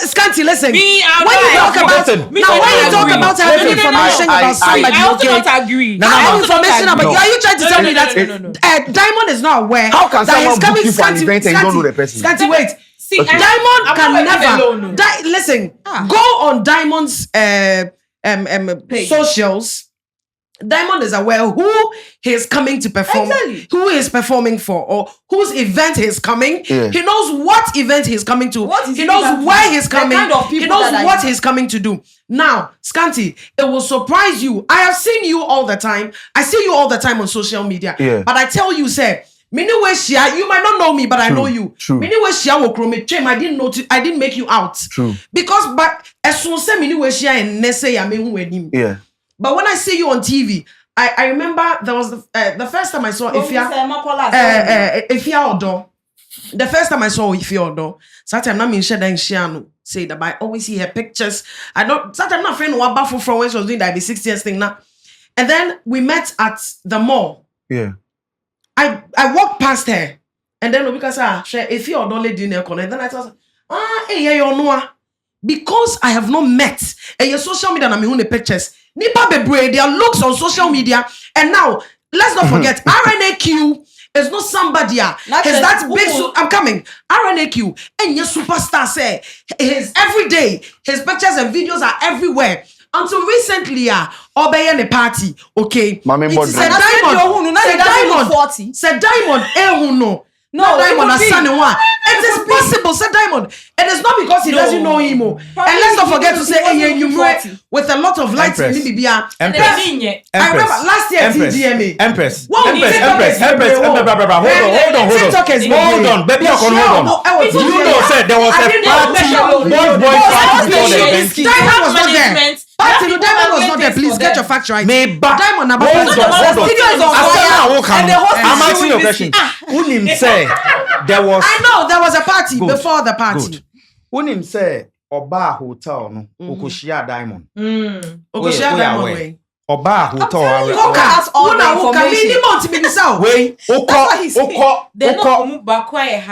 Scanty, listen. Me, I When you don't talk agree. about Listen. Me, now, I when you don't talk agree. about having Listen, information I- about I- somebody, I also okay? don't agree. I have also don't information about agree. you. Are you trying to tell me that No. Diamond is not aware? How can that someone he's coming? book you for an Scanty, event and you don't know the person? Scanty, wait. See, Okay. Diamond I'm can not never. alone. Listen, go on Diamond's socials. Diamond is aware who he's coming to perform, Exactly. who he's performing for, or whose event he's coming. Yeah. He knows what event he's coming to. What is He he knows coming where to? he's The coming. kind of He people knows that are what in- he's coming to do. Now, Scanty, it will surprise you. I have seen you all the time. I see you all the time on social media. Yeah. But I tell you, sir, you might not know me, but I know you. True. I didn't know. I didn't make you out. True. Because, but as soon as and Yeah. but when I see you on TV, I remember there was the first time I saw Ifya Odo. The first time I saw Ifya Odo, sometimes I'm in Sheldon say that I always see her pictures. I don't. Sometimes I'm not friend who baffled from when she was doing that the 6 years thing now. And then we met at the mall. Yeah. I walked past her, and then because if you don't lady in her corner, then I thought, hey, you know, because I have not met and your social media and I'm the pictures. Nipa bebre, their looks on social media, and now let's not forget RNAQ is not somebody. Is that big? I'm coming. RNAQ and your superstar say his every day, his pictures and videos are everywhere. Until recently, obey the party, okay. Mami Modri. Said Diamond, no. No, Diamond has son and one. It is possible, said Diamond. It is not because he doesn't know him. And let's not forget to say, you with a lot of lights in Libya. I remember last year TGMA. Empress. Hold on. Hold on. Baby, hold on. You know, said there was a party. Boy party before the event. Diamond was not there. Diamond was not there. Please get your facts right. Me back. Diamond Hold on. I'm asking you a question. Unim say there was. I know there was a party before the party. Good. Unim say Oba Hotel no Okoshia Diamond. Okoshia Diamond way. Oba Hotel. That's all the information. Wait,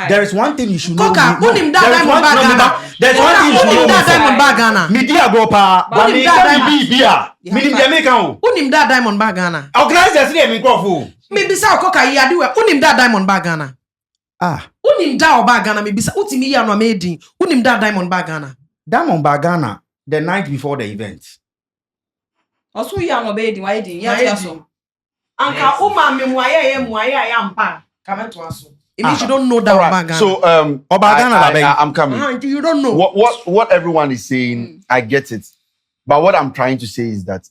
there is one thing you should know. Coca, unim da Diamond bag Ghana. There's one thing you should know. Diamond bag Ghana. Media go pa. Unim da Media Jamaican. Unim da Diamond bag Ghana. Organize the city microphone. Me bisa Coca ya diwe. Unim da Diamond bag Ghana. Unim da oba Ghana me bisa. Utimi ya no made. Unim da Diamond bag Ghana. Diamond bag Ghana the night before the event. Also, you are not bad. Why did you? Anka uma me muaya mpa. Come to us. It means you don't know that bag Ghana. So I'm coming. You don't know. What everyone is saying, I get it. But what I'm trying to say is that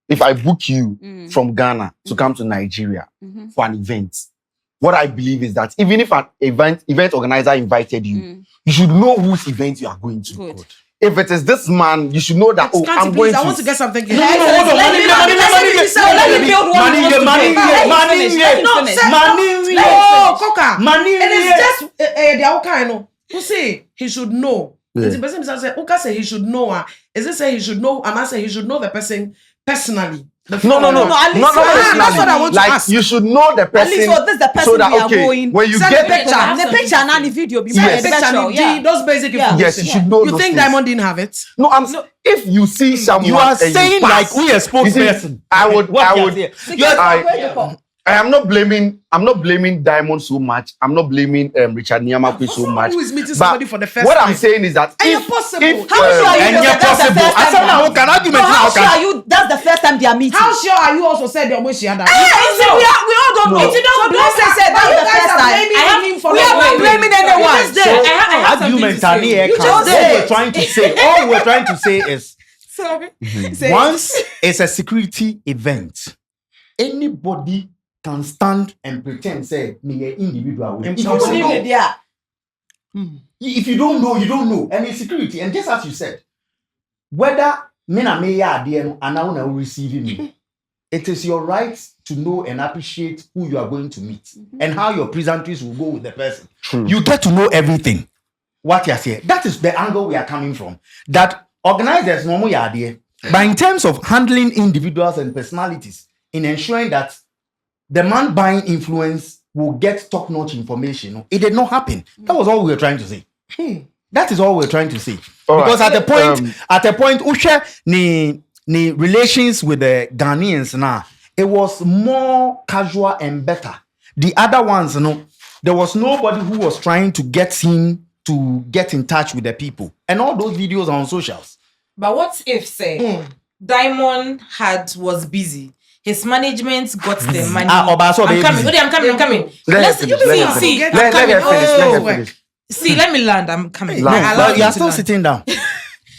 if I book you from Ghana to come to Nigeria for an event, what I believe is that even if an event organizer invited you, you should know whose event you are going to. Good. If it is this man, you should know that I'm going to. I want to get something. Hold on. It is just the kind of. You see, he should know The person say, "Okay, say he should know her." Is it say he should know? Am I say he should know the person personally? No. at least that's what I want to like, ask. You should know the person. At least this is the person so that, we are okay, going. when you Send get the The picture and the video. Be Yes. picture, those basic information. yes, you should know. You those think things. Diamond didn't have it? No, if you see someone, You are and saying pass, like we a you see, spokesperson. I would. Yeah. I am not blaming Diamond so much. I'm not blaming Richard Nyamaku so much. Who is meeting But somebody for the first what time? I'm saying is that And if, you're possible. if, How sure are you and that you're that's the possible. first I said time? now, can argument No, how now, sure can- are you that's the first time they are meeting? How sure are you also said the way she had that? We all don't know. If you don't So blame don't say her, that's but the you guys first are time. blaming him for We the are not way. blaming anyone. You just did. I have something Argument to and say. here You comes. just All said. we're trying to say, all we're trying to say is Sorry. once it's a security event, anybody can stand and pretend say me an individual. If you don't know, if you don't know, you don't know. And it's security. And just as you said, whether me na me ya and now now receiving me, it is your right to know and appreciate who you are going to meet and how your pleasantries will go with the person. True. You get to know everything. What you're saying. That is the angle we are coming from. That organizers normal idea. But in terms of handling individuals and personalities, in ensuring that the man buying influence will get top-notch information, it did not happen. That was all we were trying to say. That is all we're trying to say. All because right. at a point, Usha ni relations with the Ghanaians now, it was more casual and better. The other ones, there was nobody who was trying to get him to get in touch with the people. And all those videos are on socials. But what if say Diamond was busy? His management got the money. I'm coming. Let her finish. See, let me land. I'm coming. Land. I allow But you are to still land. sitting down.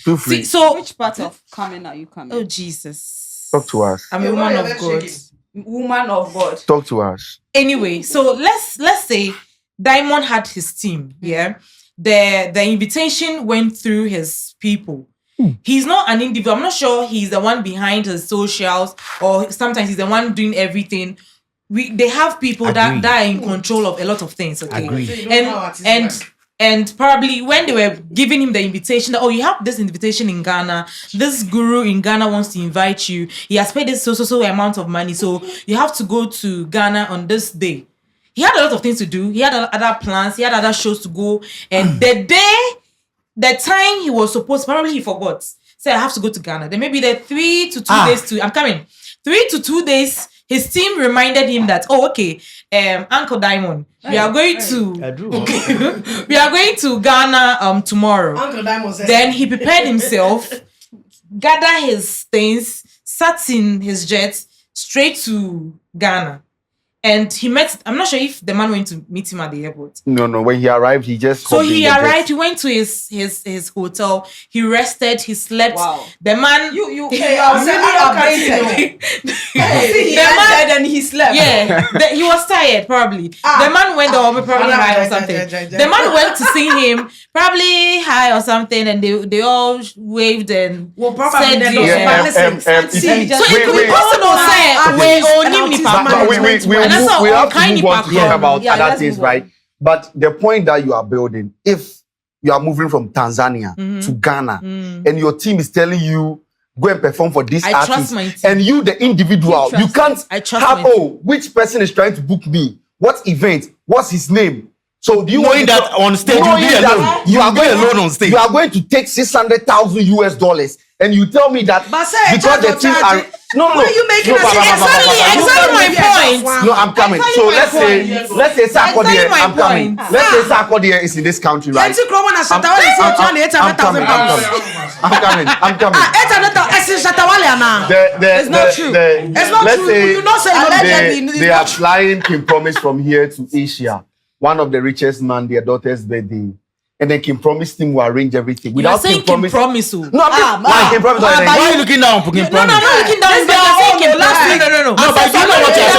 Feel free. So, Which part of coming are you coming? oh Jesus, Talk to us. I'm a woman of God. Woman of God. Talk to us. Anyway, so let's say Diamond had his team. Yeah, the invitation went through his people. He's not an individual. I'm not sure he's the one behind his socials, or sometimes he's the one doing everything. They have people that are in control of a lot of things. Okay, Agree. and probably when they were giving him the invitation, that, you have this invitation in Ghana. This guru in Ghana wants to invite you. He has paid this so amount of money, so you have to go to Ghana on this day. He had a lot of things to do. He had other plans. He had other shows to go, and the time he was supposed, probably he forgot. Say, I have to go to Ghana. Then maybe the 3 to 2 days I'm coming. 3 to 2 days, his team reminded him that, Uncle Diamond, we are going to Ghana tomorrow. Uncle Diamond said. Then he prepared himself, gathered his things, sat in his jet straight to Ghana. And he met, I'm not sure if the man went to meet him at the airport. No. When he arrived, he just. So he arrived, he went to his hotel, he rested, he slept. Wow. The man. You are really updated. He ended and he slept. Yeah, he was tired, probably. The man went probably high or something. The man went to see him, probably high or something, and they all waved and said, So it could be possible, say, we have to move on to talk about Yeah, other let's things, move on. right? But the point that you are building, if you are moving from Tanzania to Ghana, and your team is telling you go and perform for this I artist, trust my team. and you, the individual, you can't I trust have my team. which person is trying to book me, what event, what's his name. So do you Knowing that on stage, knowing you'll be that alone. You are You'll be going alone on stage. You are going to take $600,000 and you tell me that But say, because the team are no. Why are you making no, us exactly my point. No, I'm coming. Exactly So my let's say Sarkodie, Exactly my I'm coming. point. Let's say Sarkodie is in this country, right? Plenty Chroma and Shatta Wale is actually 800,000 pounds. I'm coming. 800,000 Shatta Wale now. It's not true. It's not let's true. say You not say allegedly. they are flying Kim Promise from here to Asia, one of the richest man, their daughter's birthday. And then Kim Promise team will arrange everything. You're Without saying Kim Promise. No, I'm just Kim Promise. Why are you looking down on Kim Promise? No, looking down. You're saying Kim last week. No, but you know what you're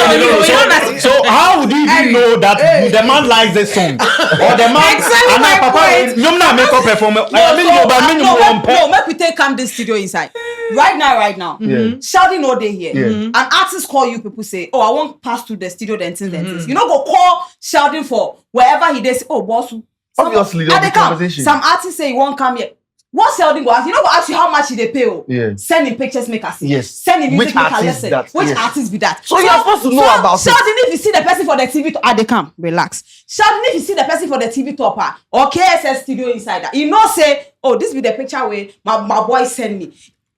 saying. So how would you even know that the man likes this song? Or the man Exactly my point. You not make up performance. No, make we take come this studio inside. Right now. Yeah. Sheldon all day here. Yeah. An artist call you, people say, I won't pass through the studio, then things. You know, go call Sheldon for wherever he does. Oh, boss, Obviously, At there'll the be camp, conversation. some artists say you won't come here. What Sheldon go ask? You know, go ask you how much they pay. Oh. Yeah. Send him pictures, make us see. Yes. Send him music, Which make us artist listen. that? Which Yes. artist be that? So you're supposed to know about it. Sheldon, if you see the person for the TV, at the camp, relax. Sheldon, if you see the person for the TV topper or KSS Studio Insider, you know, say, oh, this be the picture where my boy send me.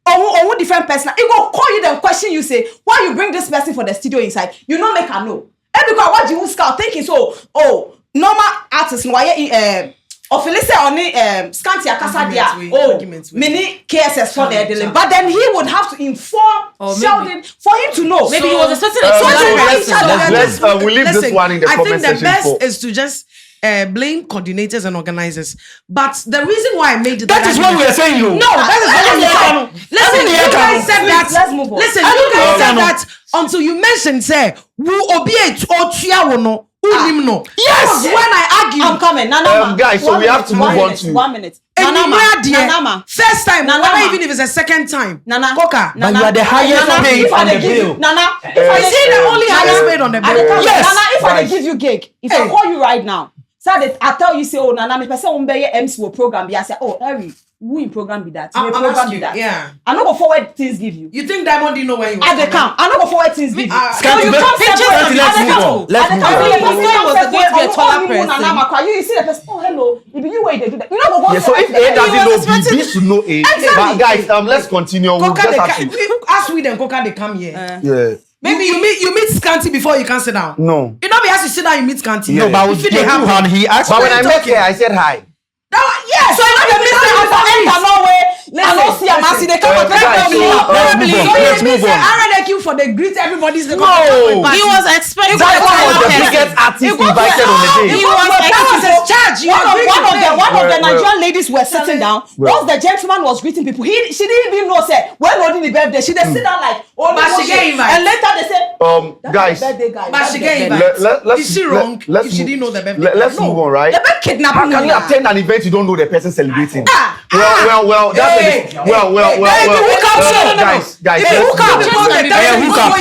Or different person, he go call you then question you, say, why you bring this person for the Studio Inside? You know, make her know. And because what you scout thinking so, oh, normal artists, why or Felicia only scanty akasa dia mini KSS for their dealing, but then he would have to inform Sheldon for him to know. Maybe he was expecting We'll leave this one in the comment section. I think the best is to just blame coordinators and organizers. But the reason why I made That is what we are saying, you. No, that is listen, you guys said that. Let's move on. Listen, you guys said that until you mentioned say who obiate or chiawono. Yes, when I argue, I'm coming. Nana, guys, so we have to move on to 1 minute. Nana, first time, Nana, even if it's a second time. Nana, Coca. But you are the highest paid on the bill. Nana, Is he the only highest paid on the bill? Yes. Nana, if I give you gig, if I call you right now, so that I tell you say, oh, Nana, me person umbe MC will program be. I say, oh, Harry, who in program be that? I'm program asking be you, that. yeah. I not go forward things give you. You think Diamond didn't know where you were? At the camp, I not go forward things give you. Scanty, You come let's separate. move on. Let's move on. You see the person, oh, hello, if you way they do that. You know go Yeah, so if A doesn't know B, B should know A. But guys, let's continue. We'll Coca, just have to. ask we then Coca, they come here. Yeah. Maybe you meet Scanty before you can sit down. No. You know, me has to sit down, you meet Scanty. No, But with the one, he asked. But when I met her, I said hi. Yes. So you know the mistake of enter no way. I don't see a massive. They come and guys, let's move on. RNAQ for the greet everybody's the No. He was expecting That was the biggest artist invited on the day. He was expecting charge. One of the Well. Nigerian ladies were sitting down. Well. Once the gentleman was greeting people, she didn't even know say when holding the birthday. She just sit down like oh But she get invite. and later they say Guys, birthday guy. But she get birthday invite. let's Is she wrong if she didn't know the birthday? Let's move on, right? They been kidnapping How can you you. attend an event you don't know the person celebrating? Well, Hey, that's well. Guys, If let's you move hook up on. before the Hey, time, hook up.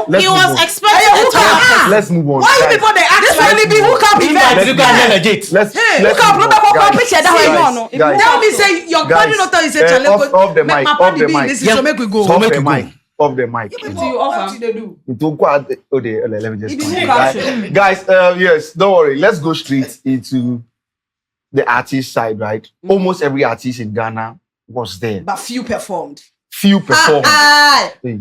Let's He move was on. expecting a talk. Let's move on. Why you guys. people they ask This like really be hook up event. Invite you guys legit. Let's hook up, move look up, on, hook up, guys. picture that way, no, no. Guys, Tell me say your body not tell you say chale off the mic, off the mic. so make we go. Off the mic. Off the mic. Do you offer? What they do? Let me just It is continue, hook up right? show. Guys, yes, don't worry. Let's go straight into the artist side, right? Almost every artist in Ghana was there. But few performed. Few performed. Hey,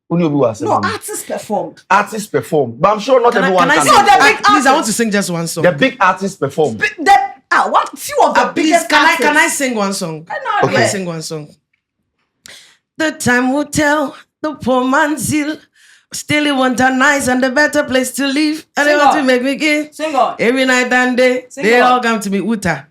only Obi was No, seven. artists performed. Artists performed, but I'm sure not everyone Can I can. sing? No, the big Please, I artist. want to sing just one song. The big artists performed. What few of the Please, biggest can I artists. sing one song? know, Can I sing one song? The time will tell the poor man's zeal. Still, he want a nice and a better place to live. And they Sing want on. to make me gay. Sing on. Every night and day, Sing they on. all come to me, Uta.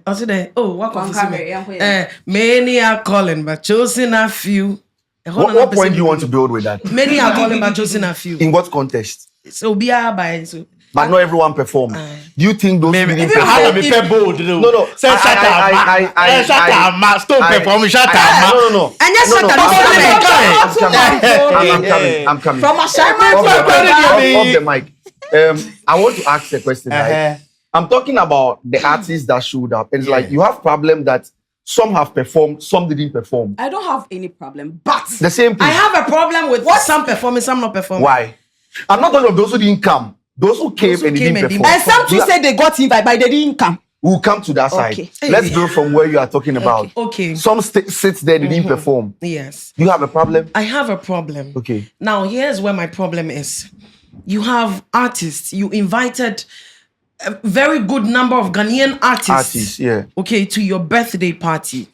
Also then, what One confusing camera, me? yeah, yeah. Many are calling, but choosing a few. What point do you want to build with that? Many are calling, but choosing a few. In what context? So be a by so. But not everyone performed. Do you think those Maybe didn't how perform? to be fair bold. No, no. Say Shatta Wale. Stop performing Shatta Wale. No. And yes, No, Shatta, I'm coming. From a Off the mic. I want to ask a question. Right? I'm talking about the artists that showed up. And it's like you have problem that some have performed, some didn't perform. I don't have any problem, but The same thing. I have a problem with some performing, some not performing. Why? I'm not talking of those who didn't come. Those who came and didn't perform. and some too say they got invite, but they didn't come. We'll come to that Okay. side. Let's go from where you are talking about. Okay. Some sits there, they didn't perform. Yes. You have a problem? I have a problem. Okay. Now, here's where my problem is. You have artists. You invited a very good number of Ghanaian artists. Yeah. Okay, to your birthday party.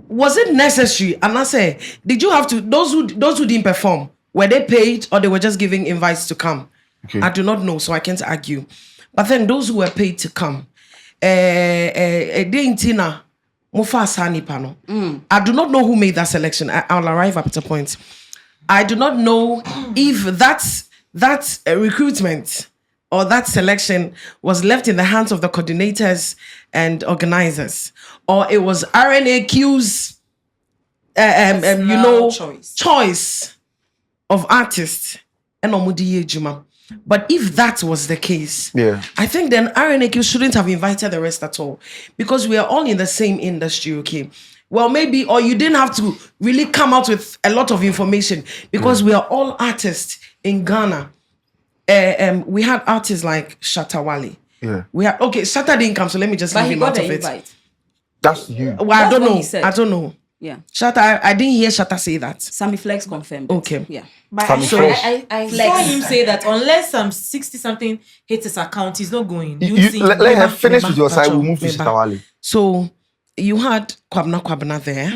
Was it necessary? And I say, did you have to? Those who didn't perform, were they paid or they were just giving invites to come? Okay. I do not know, so I can't argue. But then those who were paid to come, I do not know who made that selection. I'll arrive up at a point. I do not know if that recruitment or that selection was left in the hands of the coordinators and organizers, or it was RNAQ's, choice of artists and omudi ejuma. But if that was the case, Yeah. I think then RNAQ shouldn't have invited the rest at all, because we are all in the same industry, okay? Well, maybe, or you didn't have to really come out with a lot of information, because we are all artists in Ghana. We had artists like Shatta Wale. Yeah. We had, okay, Shatta didn't come, so let me just But leave he him got out the of it. invite. That's you. Well, I That's don't what know. he said. I don't know. Yeah. Shatta, I didn't hear Shatta say that. Sammy Flex confirmed. it. Okay. Yeah. But Sammy Fresh. I saw Flex. him say that unless some 60-something hits his account, he's not going. Let her finish with your side. Pacho, We'll move to Meba. Shatta Wale. So you had Kwabna there.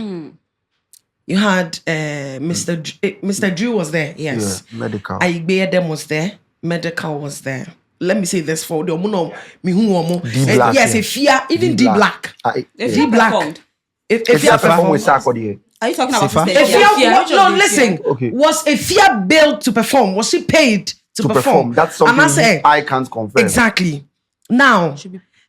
You had Mr. Drew was there. Yes. Yeah, medical. Aigbe was there. Medical was there. Let me say this for the omuno mihu Black, yes, yeah. if you even D Black. If D you Black. performed, If you If perform perform with Sarkodie. are you talking about Sifa? stage? if Yeah. you Which no of these, listen, Okay. was Efia billed to perform? Was she paid to perform? That's And I something say I can't confirm. exactly. Now,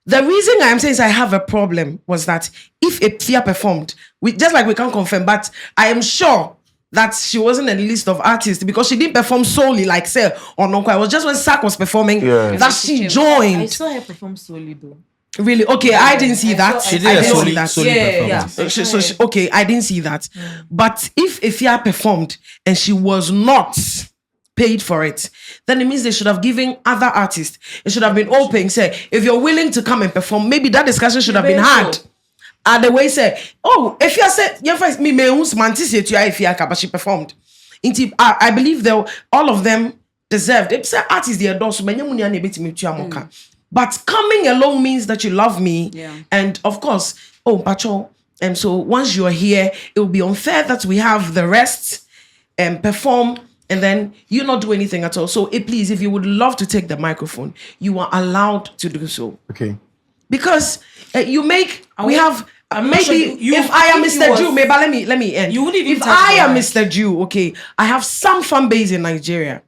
the reason I am saying is I have a problem was that if Efia performed, we just like we can't confirm, but I am sure that she wasn't in the list of artists because she didn't perform solely like say or no. It was just when Sak was performing Yeah. that she I joined. saw her perform solely though. Really? Okay, I didn't see that. She did I a didn't solely- see that. solely performance. Okay, I didn't see that. But if Efia performed and she was not paid for it, then it means they should have given other artists. It should have been open. Say, if you're willing to come and perform, maybe that discussion should have been had. And the way say, oh, Efia said, yeah, first me who's mantis to Efia, but she performed. I believe all of them deserved. It's an artist they adore, so many money and bit me to Amoka. But coming along means that you love me. Yeah. And of course, oh, Pacho, and so once you're here, it will be unfair that we have the rest perform and then you not do anything at all. So please, if you would love to take the microphone, you are allowed to do so. Okay. Because we have I'm not maybe sure you- if I am if you Mr. was- Jew, maybe let me end. You wouldn't even if touch I the am mic. Mr. Jew, okay, I have some fan base in Nigeria.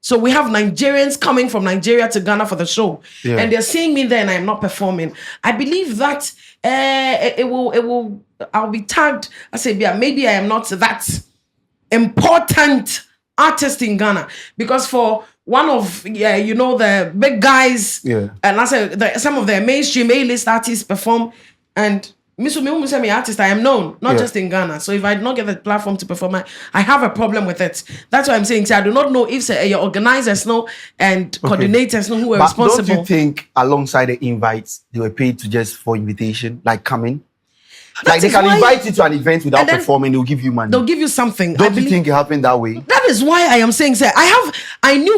So we have Nigerians coming from Nigeria to Ghana for the show, Yeah. and they're seeing me there, and I am not performing. I believe that it will. I'll be tagged. I say, yeah, maybe I am not that important artist in Ghana because for one of the big guys, Yeah. and I said some of the mainstream A-list artists perform, and me artist, I am known, not Yeah. just in Ghana. So if I did not get the platform to perform, I have a problem with it. That's why I'm saying, I do not know if your organizers know and coordinators know who are But responsible. don't you think alongside the invites, they were paid to just for invitation, like coming? Like they is can why- invite you to an event without And then performing, they'll give you money. They'll give you something. Don't you think it happened that way? That is why I am saying, sir, I knew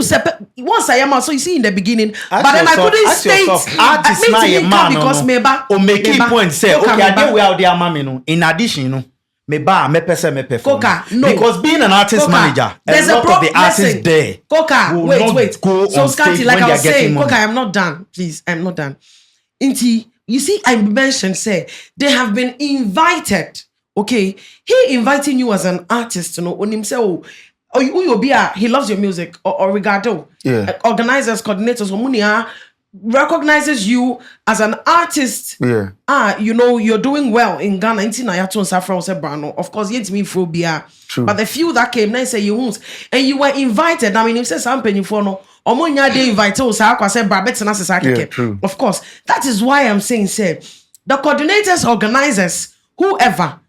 once I am out, so you see in the beginning, but then I couldn't state artist na ye man because meba o make meba, point say Coca, okay I meba. dey where out there mama no in addition no me ba me pese me perform Coca, no. because being an artist Coca, manager there's a lot of the artists listen, there Coca, will wait. not go So on Scotty, stage like when I they was are getting saying, money. Coca, I'm not done. Please, I'm not done. Inti, you see, I mentioned, say, they have been invited. Okay, he inviting you as an artist, on himself. Or you be he loves your music or regardless. Yeah. Organizers, coordinators, Omunia recognizes you as an artist. Yeah. You're doing well in Ghana. Of course, yet me phobia. True. But the few that came, they say you won't. And you were invited. I mean, if say something for no, Omonya they invited us. I said, Yeah, true. Of course, that is why I'm saying, say, the coordinators, organizers, whoever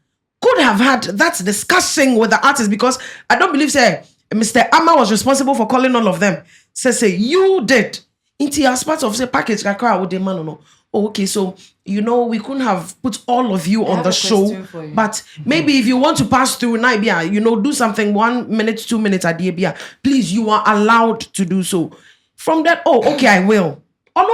could have had that discussion with the artists because I don't believe, say, Mr. Amma was responsible for calling all of them. Say, you did. Into as part of the package, oh, okay, so we couldn't have put all of you on have the a show, question for you. but maybe if you want to pass through Naibia, do something 1 minute, 2 minutes at the please, you are allowed to do so. From that, okay, I will. Or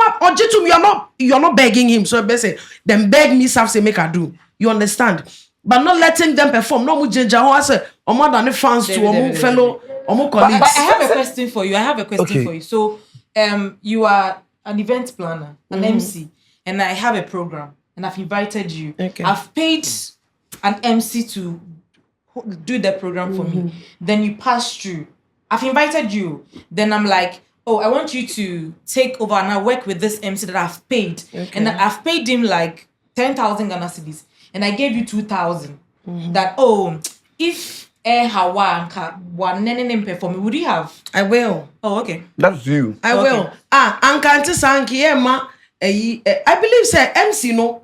you're not begging him. So I say, then beg me, say make I do. You understand? But not letting them perform. No, I say, more than the fans to fellow, colleagues. But I have a question for you. Okay. For you. So, you are an event planner, an MC, and I have a program, and I've invited you. Okay. I've paid an MC to do the program for me. Then you pass through. I've invited you. Then I'm like, oh, I want you to take over and I work with this MC that I've paid. And I've paid him like 10,000 Ghana cedis. And I gave you 2,000. That, if Hawa anka one nene perform. Would you have? I will. Oh, okay. That's you. I will. Anka Sanki, ma. I believe, sir, MC, no.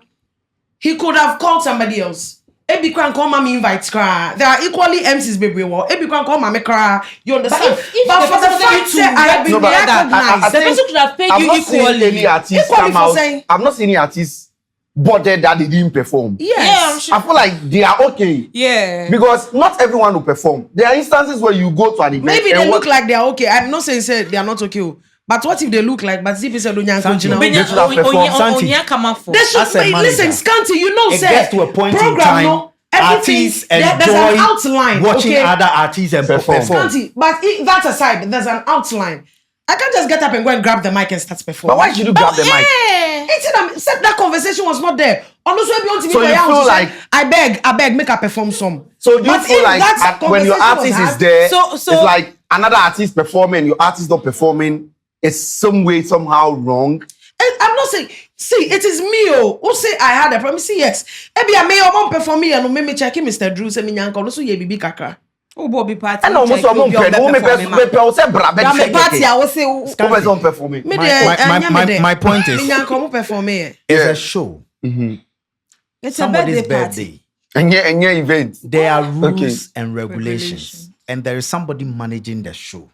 He could have called somebody else. Ebi kwan call mommy invites cry. There are equally MCs baby war. Ebi kwan call mommy cry. You understand? But for the fact that I have been recognized, the person could have paid I've you not seen equally. any artist come out. I've not seen any artist bothered that they didn't perform. yes. Yeah, I'm sure. I feel like they are okay. Yeah. Because not everyone will perform. There are instances where you go to an event. Maybe and they look like they are okay. I'm not saying they are not okay. But what if they look like? But Zippy said, Santi, They should have performed. Santi. they should As a be, listen, manager, Scanty, you know, It sir. gets to a point in program, time. no, everything, Artists there's an enjoy outline. watching okay? other artists and perform. Scanty, but that aside, there's an outline. I can't just get up and go and grab the mic and start performing. But why should you grab the mic? Said that conversation was not there. Honestly, So you feel like- I beg, make her perform some. So do you But feel if like that when your conversation artist was is had- there, So- it's like another artist performing, your artist not performing, it's some way, somehow wrong? I'm not saying. See, it is me. Who say I had a problem? See, yes. Ebi I may have perform me and me checking Mr. Drew. Say me nyanko. Also, ye bibi kakra. Oh, Bobby party. And almost a month, Party, I will say. performing. Me My point is, me nyanko mo perform me. it's Yeah. a show. It's Somebody's a birthday. And yeah, event. There are rules Okay. and regulations, and there is somebody managing the show,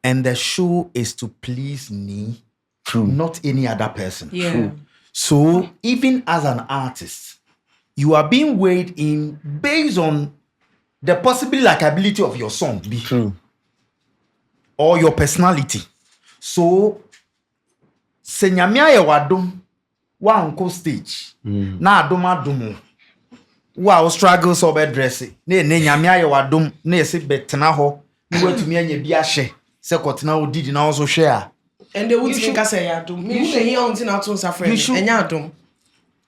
and the show is to please me, not any other person. Yeah. So even as an artist, you are being weighed in based on the possible likability of your song, True. or your personality. So, senyamia ye wadom wa unko stage na adom wa struggle so be dress na nyamia ye wadom na yesi betena ho na watumi anya bi ahye se kotena odidi na also share. And they would think I say adum. Me say here until now to suffer. You should- Enya adum.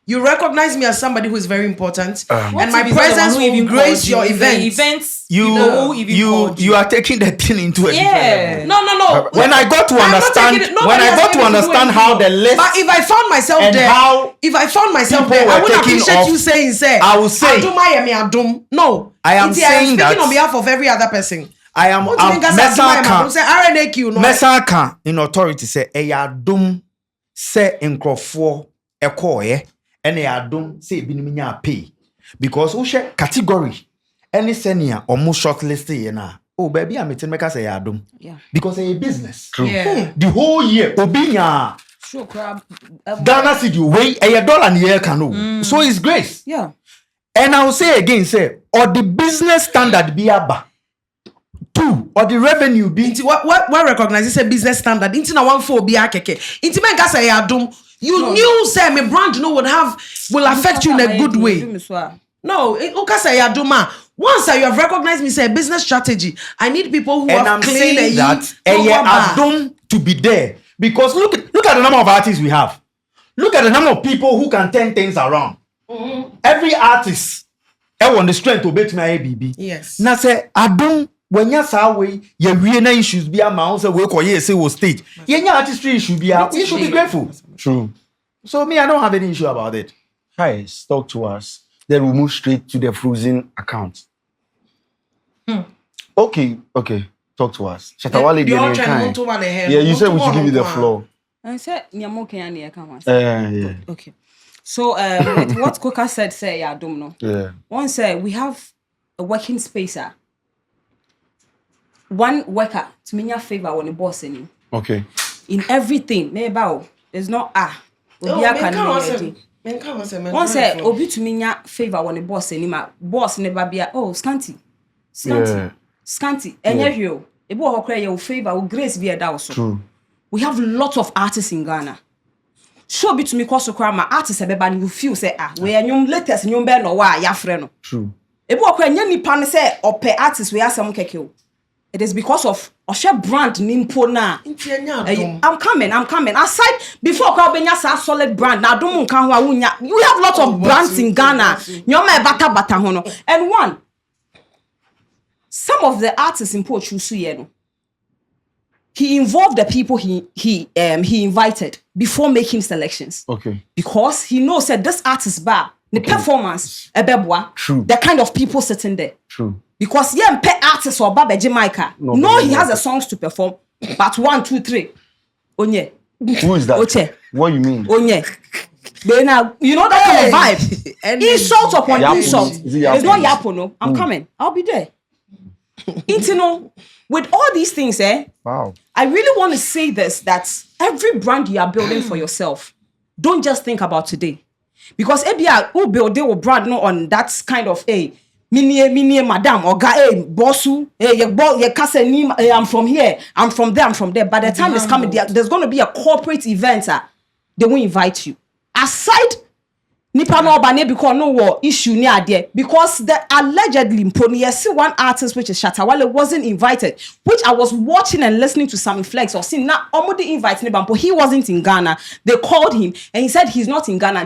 You recognize me as somebody who is very important, and What my if it's presence someone who will even grace called your you? The events. events. You know who even called you are taking the thing into a different Yeah. level. No. When I got to I'm not understand, taking it- when nobody I has got to given me understand anything. how the list, But if I found myself and there, how if I found myself people there, I were would taking appreciate off, you saying, "Say, I will say- Adum, I am Adum." No, I am It's- saying I'm that- speaking on behalf of every other person. I am What do you think as Adum, I am Adum? Say RNAQ, no. Mesaka in authority say eyadum say nkrofo ekoye ene yadum say ebinim nya pay because wo hwe category any senior almost shortlisted ye na oh baby am metin make say yadum Yeah. because a business Yeah. the whole year obinya Sure, crab. Ghana city way $1 in year can so it's grace. Yeah. And I will say again, say, or the business standard be aba. Two, or the revenue be. Inti what recognize this a business standard. Inti na one for be akeke. Inti men ka say Adum. You knew say my brand will affect you in a good way. No, Uka say Aduma. Once you have recognized me, say business strategy. I need people who And have I'm clean saying that Adum to be there because look at the number of artists we have. Look at the number of people who can turn things around. Every artist, on the strength to bet my ABB. Yes. Now say Adum when you say we na issues be a man say we call say we stage. Yenya artistry issue be a we should be grateful. True. So me I don't have any issue about it. Guys, talk to us. Then we move straight to the frozen account. Okay. Talk to us. Shatta Wale, yeah, you said we should give you the floor. I said, Nyamoke and Yakama. Yeah. Okay. So, with what Coca said, say, yeah, I don't know. Yeah. One said, we have a working space. One worker, to me, your favor when the boss in you. Okay. In everything, maybe it's not One said, Obi to me, your favor when the boss in him. Boss never be scanty. Yeah. Scanty. And you, a boy who cry your favor, will grace be a also. True. We have lots of artists in Ghana. Show be to me cause my artists everybody you feel say we are new latest new band or why ya friend. True. Ebo akwa nya nipa ne say ope artist we asem keke. It is because of Osha brand nimpo na. I'm coming. Aside before kwa benya sa solid brand na adom nka ho a wunya. You have lots of brands in Ghana. Nyoma e bata ho no. And one, some of the artists in Portuguese ye no. He involved the people he invited before making selections. Okay. Because he knows that this artist bar, the performance, True. the kind of people sitting there. True. Because yeah, pet artist or Baba Jamaica. No, he has the songs to perform. But 1, 2, 3. Onye. Who is that? Oche. What you mean? Onye. Then you know that kind of vibe. Insult upon insult. It's not Yapo, no. I'm coming. I'll be there. Intino, with all these things, Wow. I really want to say this, that every brand you are building for yourself, don't just think about today. Because ABI who build their brand no on that kind of mini madam or guy bossu I'm from here, I'm from there. By the time it's coming, there's going to be a corporate event. They will invite you. Aside nipa no obane because no war issue near there because the allegedly one artist which is Shatta Wale wasn't invited, which I was watching and listening to some flex or seeing now almost invite neighbor, but he wasn't in Ghana. They called him and he said he's not in Ghana.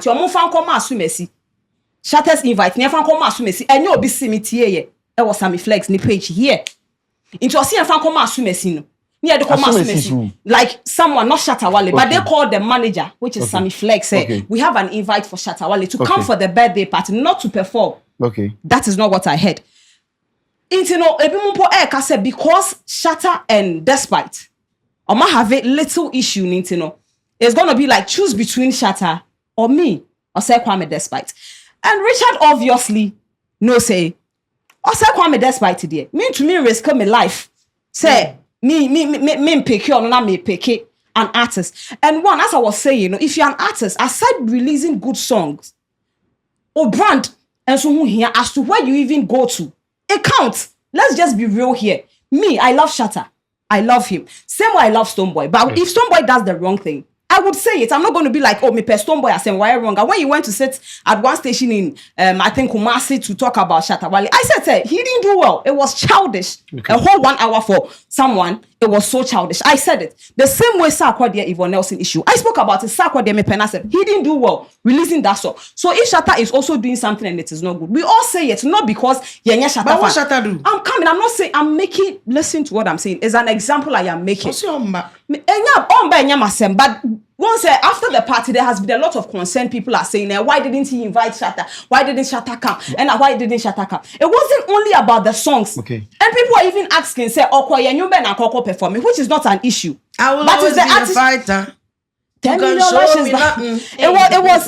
Shatta's invite and you'll be see me tie it was some flex ni page here into see and fan near the like someone not Shatta Wale, but they called the manager, which is Sammy Flex. We have an invite for Shatta Wale to come for the birthday party, not to perform. Okay. That is not what I heard. Intino Ebimumpo said because Shatta and Despite Oma have a little issue, Intino. It's gonna be like choose between Shatta or me or say Kwame Despite. And Richard obviously no say or say Kwame Despite today. Me to me risk my life. Say me pick or not me pick an artist. And one, as I was saying, you know, if you're an artist, aside releasing good songs or brand and so here as to where you even go to, it counts. Let's just be real here. Me, I love Shatta. I love him. Same way I love Stonebwoy. But if Stonebwoy does the wrong thing, I would say it. I'm not going to be like, oh, me per Stonebwoy, I said, why wrong? And when you went to sit at one station in, I think, Kumasi to talk about Shatta Wale, I said, he didn't do well. It was childish. Okay. A whole 1 hour for someone, it was so childish. I said it. The same way Sarkodie Yvonne Nelson issue. I spoke about it. Sarkodie Mepena said, he didn't do well releasing that song. So if Shatta is also doing something and it is not good, we all say it, not because Shatta. But what Shatta do? I'm coming. I'm not saying, I'm making, listen to what I'm saying. It's an example I am making. But once after the party, there has been a lot of concern. People are saying, why didn't he invite Shatta? Why didn't Shatta come? And why didn't Shatta come? It wasn't only about the songs. Okay. And people are even asking, say, you better not performing, which is not an issue. I will always be a fighter. $10 million.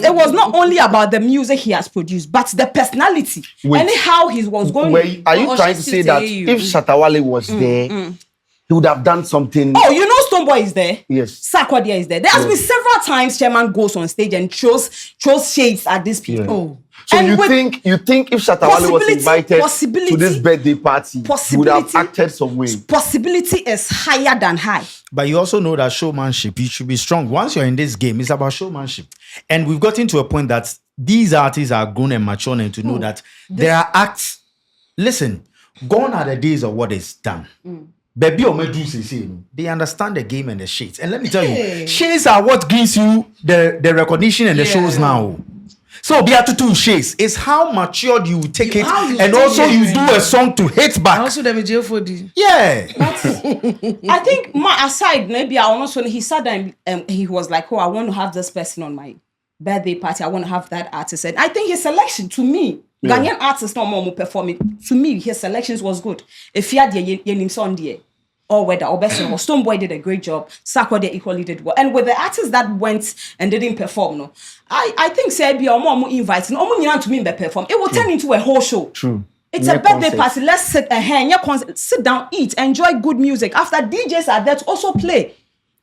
It was not only about the music he has produced, but the personality. and how he was going. Wait, are you trying to say that if Shatta Wale was there, he would have done something? Oh, you know Stonebwoy is there. Yes. Sarkodie is there. There has been several times Chairman goes on stage and throws shades at these people. Yeah. Oh. So and you think if Shatta Wale was invited to this birthday party, he would have acted some way? Possibility is higher than high. But you also know that showmanship, you should be strong. Once you're in this game, it's about showmanship. And we've gotten to a point that these artists are grown and mature and to know that there are acts. Listen, gone are the days of what is done. Baby, they understand the game and the shades. And let me tell you, shades are what gives you the recognition and the shows now. So be able to do shades. It's how matured you take it, and also you do a song to hit back. Also, them jail for the. Yeah. I think my aside, maybe I also he sat down and he was like, oh, I want to have this person on my birthday party. I want to have that artist. And I think his selection to me, Ghanaian artists no more performing. To me, his selections was good. If he had the son there. Or whether or best or Stonebwoy did a great job, Sarkodie equally did well. And with the artists that went and didn't perform, no, I think Serbia or more invites, no more to me perform. It will turn into a whole show. True. It's a birthday party. Let's sit down, eat, enjoy good music. After DJs are there to also play.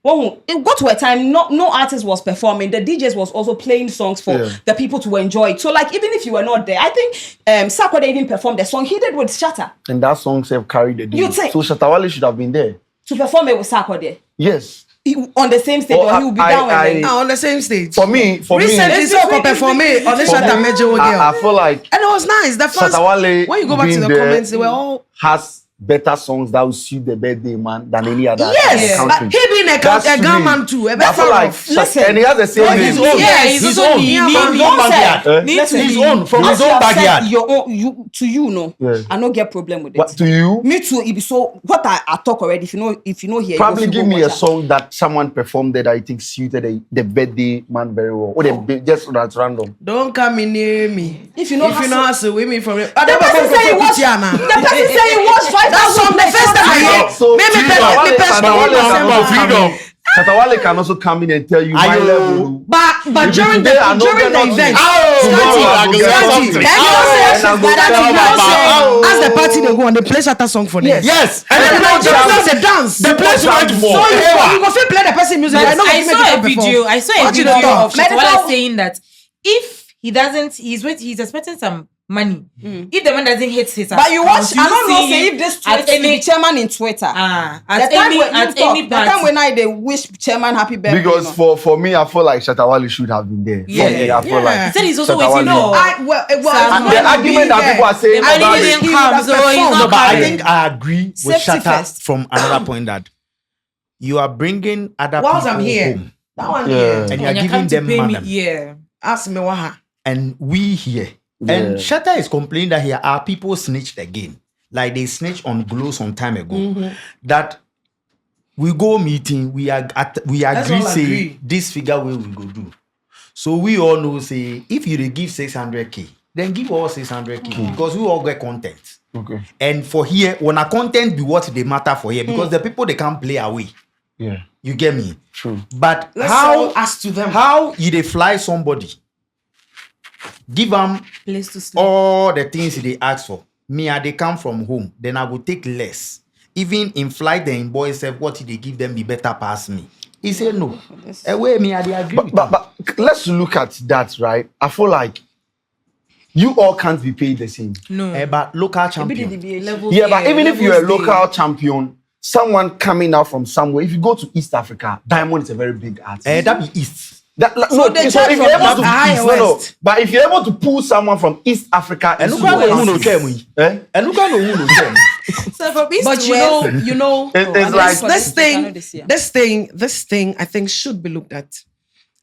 Well, it got to a time no artist was performing. The DJs was also playing songs for the people to enjoy it. So like even if you were not there, I think Sarkodie even performed the song he did with Shatta. And that song have carried the day. You think? So Shatta Wale should have been there. To perform it with Sarkodie? Yes. On the same stage, or he will be down with them. On the same stage. For me, recently so perform it on the Shatta Major. I feel like and it was nice. The fans, Shatta Wale when you go back to the comments, they were all has better songs that will suit the birthday man than any other Yes, but country. he being a gunman too. I feel like, and he has the same His name. own. Yeah, His own. His own from his own backyard. Your own, you know. Yeah. I don't get problem with it. But to you, Me too. It be so. What I talk already. If you know here, probably you give go me a watch that. song that someone performed that I think suited the birthday man very well. Or just that's random. Don't come in near me. If you know hustle with me from it. The person say he watch. The person say he watch 5,000. That's from the first time I hear. So Freedom. Shatta Wale can also come in and tell you my level. But If during today I the know event, as the party they go on, they play Shatta song for them. Yes. And then just they dance. the place went for. So you go fit play the person music. But I know I saw a video. I saw a What you video don't of talk? Shatta Wale saying that if he doesn't, he's expecting some money. If the man doesn't hit his But you watch. account, I don't know. see Say him if this at tweet be chairman in Twitter. at The time any the time party. when they wish chairman happy birthday. Because for me, I feel like Shatta Wale should have been there. Yeah. For me, I feel like He said he's also Shatta waiting Wale- for And the argument that people are saying the money about didn't it, come, so he's No, not but I coming. think I agree with Safety Shatta first. from another point that you are bringing other Whilst people I'm here, home that one Yeah. here. and you are And you giving come to them pay me. money. Yeah. Ask me what. And we here. And Shatta is complaining that here our people snitched again. Like they snitched on Glow some time ago. That we go meeting, we agree all say agree. this figure we will go do. So we all know say if you dey give 600k, then give all 600k because we all get content. Okay. And for here, when our content be what they matter for here, because the people they can't play away. Yeah. You get me? True. But Let's how sell us to them. How you dey fly somebody? Give them Place to sleep. all the things they ask for. Me, they come from home, then I will take less. Even in flight, the boy said, what they give them be better pass me. He said no. Away me, they agree. with him. But let's look at that, right? I feel like you all can't be paid the same. No. But local champion. Level Yeah, but here, even if you're a levels local champion, someone coming out from somewhere, if you go to East Africa, Diamond is a very big artist. That be East. No, they so charge if from you're able to higher west. but if you're able to pull someone from East Africa And into look at West, who no care me. eh? And look at who no care me. So from east But to you west, know, It's like this thing, I think should be looked at.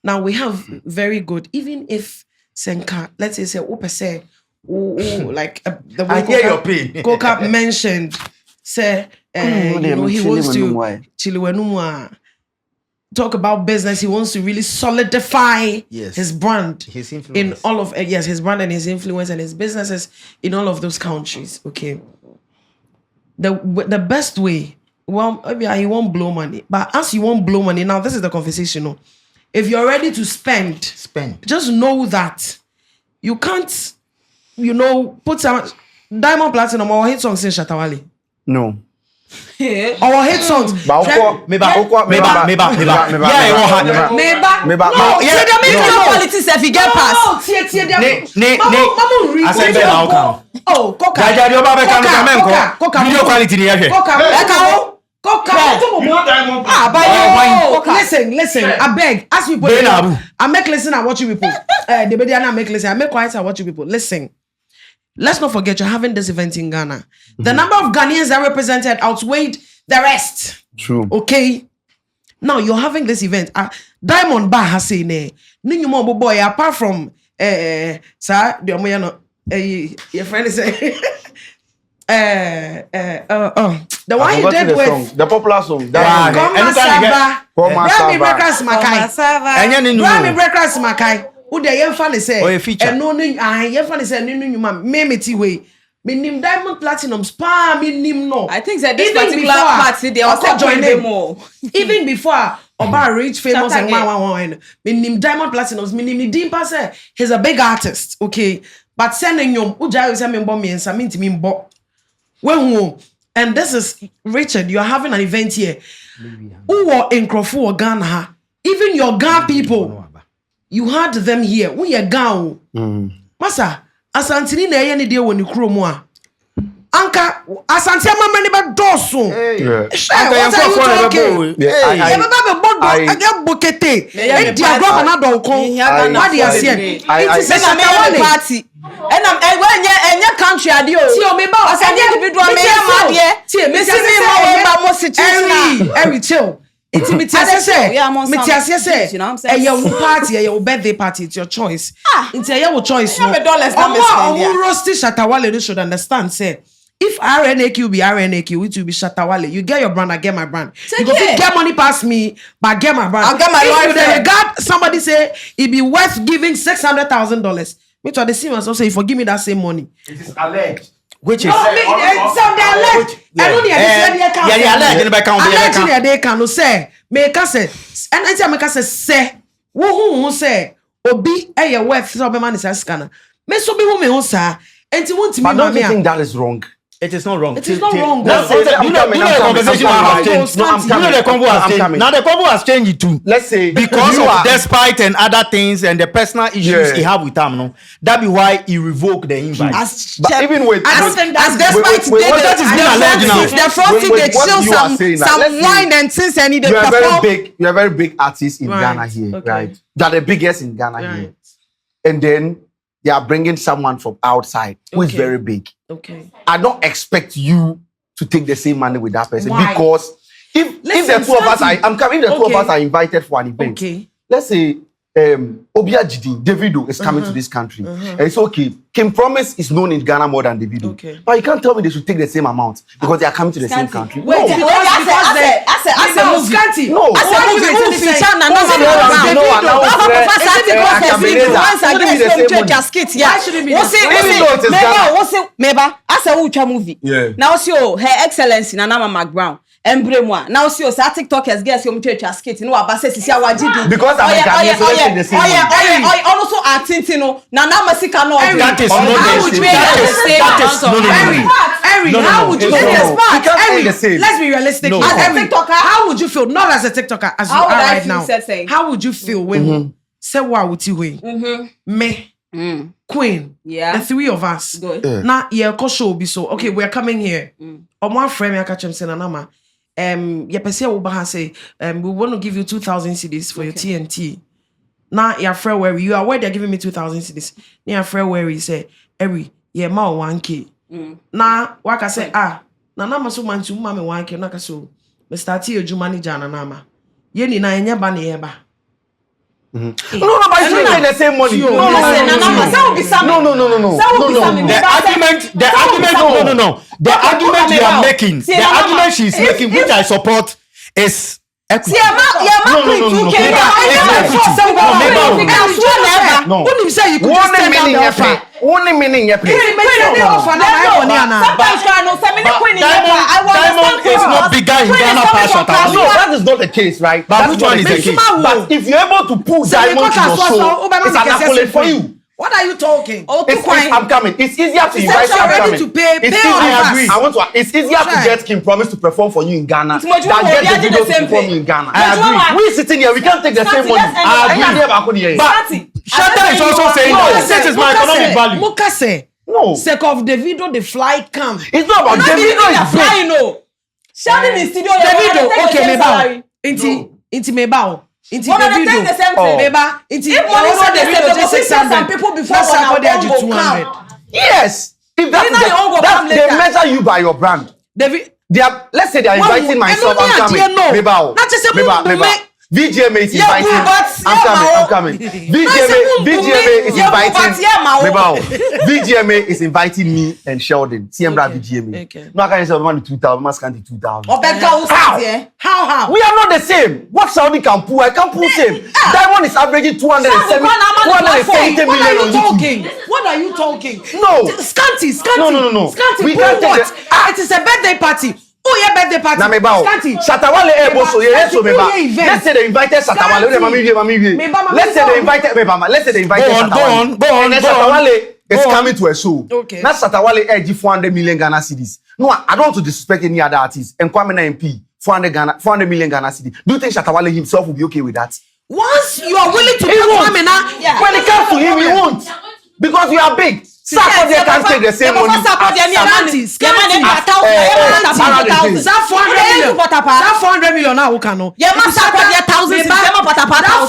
Now we have very good, even if Senka, let's say like the way I hear your pain. Koka mentioned, say, he wants to Chiliwenumwa talk about business. He wants to really solidify Yes. his brand, His influence. in all of his brand and his influence and his businesses in all of those countries. Okay, the best way, well, maybe you won't blow money, but as you won't blow money, now this is the conversation. No? If you're ready to spend, just know that you can't, put some Diamond Platinum or hit songs in Shatta Wale. No. Our hit songs. But Meba. Politics if you get past. I said Ben how Oh, Coca. Video quality ni yahwe. Listen, I beg, ask people. I make listen and watch you people. The media I make listen. I make quiet and watch you people. Listen. Let's not forget you're having this event in Ghana. The number of Ghanaians that represented outweighed the rest. True. Okay. Now you're having this event. Diamond Bar has said, "Ninyumo boy, apart from sir, your friend is the one you did with the popular song. Grammy Breakers Makai. Who the young fan is say? And no, young fan is saying, "No, me ti way." Me nim Diamond Platinum spa me nim no. I think that this particular party they also join them more. Even before Oba rich famous and one. Me nim Diamond Platinums. Me nim Dimpa say he's a big artist. Okay, but sending you uja say me mbo me ensa me ntimi mbo. When and this is Richard. You are having an event here. Who were in Crawford Ghana? Even your Ghana people. You had them here. We are Ghana. Masa. Asantini na ye ne de woni kromu a anka asanti amama ne be doso anka yan for I baba be bodo aga bokete e dia go na don kon what they are saying it is a party And I'm when your country adio. Tio me ba. As an individual me am Tio me see me more most situation. Every chill. Intimate say. You know what I'm saying? Your party, your birthday party, it's your choice. It's your choice. No dollars na me spend. Who roasty Shatta Wale should understand say if RNAQ be RNAQ, it will be Shatta Wale. You get your brand, I get my brand. You go get money past me, but get my brand. I'll get my if life. you regard somebody say it be worth giving $600,000. Me to the same as say if you give me that same money. It is alleged. Which is No, some they alleged. I know they can say make us say and I tell make us say who say obi e worth so be man is scanner. Me so be who me say and you want me But don't you think that is wrong? it is not wrong. It is not wrong. Now the conversation has changed. The combo has changed. Now the combo has changed too. Let's say Because you of are- despite and other things and the personal issues he have with him, no, that be why he revoked the invite. But even with As despite that is being alleged now. the front seat they What chill you are saying now, some let's say wine and things and they you are very perform. big. You are a very big artist in Right. Ghana here, Okay. right? You are the biggest in Ghana Right. here, and then they are bringing someone from outside who is Okay. very big. Okay. I don't expect you to take the same money with that person Why? because if Listen, the two of us are, I'm coming, if the two of Okay. us are invited for an event. Okay. Let's say Obia Gidi, Davido is coming to this country. And it's okay. Kim Promise is known in Ghana more than Davido. Okay. But you can't tell me they should take the same amount because they are coming to the same country. Wait, No. because I said movie. Scanty. No. I said movie who feature na Who's the one? No, I know it's once I Wouldn't give be the some same church money. skit yeah. Why should it be What's the it? same? Even though it is Ghana. What's it? Meba. I said who movie. Yeah. Now see Her Excellency Nana McBrown. Embremwa. Now see sa TikTokers get some church skit. No abase sisi awajidi. Because I'm a Ghanaian, so let's take the same money. Also artiste no. Nana Masika no. That is not How the would issue. you No. how would you No, feel? no, no. You can't say Harry, the same. let's be realistic. No. As As a Harry, TikToker? how would you feel? Not as a TikToker, as you How are would I right feel, now. Sese? How would you feel when say what would you win? Me, Queen, Yeah. the three of us. Good. Now, yeah, show be so. Okay, we're coming here. On one frame, I catch him saying, "Anama, yeah, Pesia Ubaha say, we want to give you 2,000 CDs for your TNT. Now, your friend where you are, where they're giving me 2,000 CDs. Now, your friend where he say, every yeah, ma 1K. Now, what I say, na nama so man to mama 1K, na so, me start here, you manager na nama. Yeni na enya ba na yeba. No, but you should take the same money. No. The argument you are making, the argument she's making, which I support, is equity. No. Wouldn't you say you could just take down the offer? Only meaning Diamond is not bigger in Ghana past Shatta No, Wale. that is not the case, right? But That's which not one is the case? But if you're able to pull diamond to your show, it's an accolade for you. What are you talking? I'm coming. It's easier to invite you're ready I'm coming. to pay It's all easier. of us. I want to. It's easier to get Kim Promise to perform for you in Ghana than much more. get We are the doing video the to same perform thing. you in Ghana. I agree. We sitting here, we can't take the same money. Scanty, But But Shatta is also saying that this is my economic value. Muka say, no, sake of the video, the fly come. it's not about Davido. Is big. Sheldon in studio. Davido, okay, meba. Inti meba. Inti One of them Davido. take the same thing. Meba. Inti. If money said the same, Davido they just will see 600. some people before Let's when support our the bomb will 200. Yes, if that's You know your own will come they later. measure you by your brand. David. They are. Let's say they are inviting myself. I'm coming. Meba. Not just a Meba. VGMA is Yeah, inviting. but- I'm coming. VGMA is inviting. Meba. VGMA is inviting me and Sheldon. CMBRA VGMA. Okay. No, I can't say man 2,000. Must can't 2,000. How? We are not the same. What Saudi can pull, I can't pull same. Diamond is averaging 270 What are million you on YouTube. talking? What are you talking? No. Scanty. No. Scanty, We pull can't take what? the- It is a birthday party. Oh, yeah, birthday party. Na meba. Scanty. Shatta Wale so yeah, so meba. Scanty, event. Let's say they invited Shatta Wale. Meba, Let's say they invited Meba. Let's say they invited Go on, Shatta go Wale. on, go on, And then go Shatta on. Wale is Go on. coming to a show. Okay. Now Shatta Wale edge 400 million Ghana cedis. No, I don't want to disrespect any other artist. And Kwame MP 400 million Ghana cedis. Do you think Shatta Wale himself will be okay with that? Once you are willing to He pay won't. Kwame now, When it comes to him, he won't. Because you are big. Sarkozy can't take the same money. that 400 million now, Ukano. That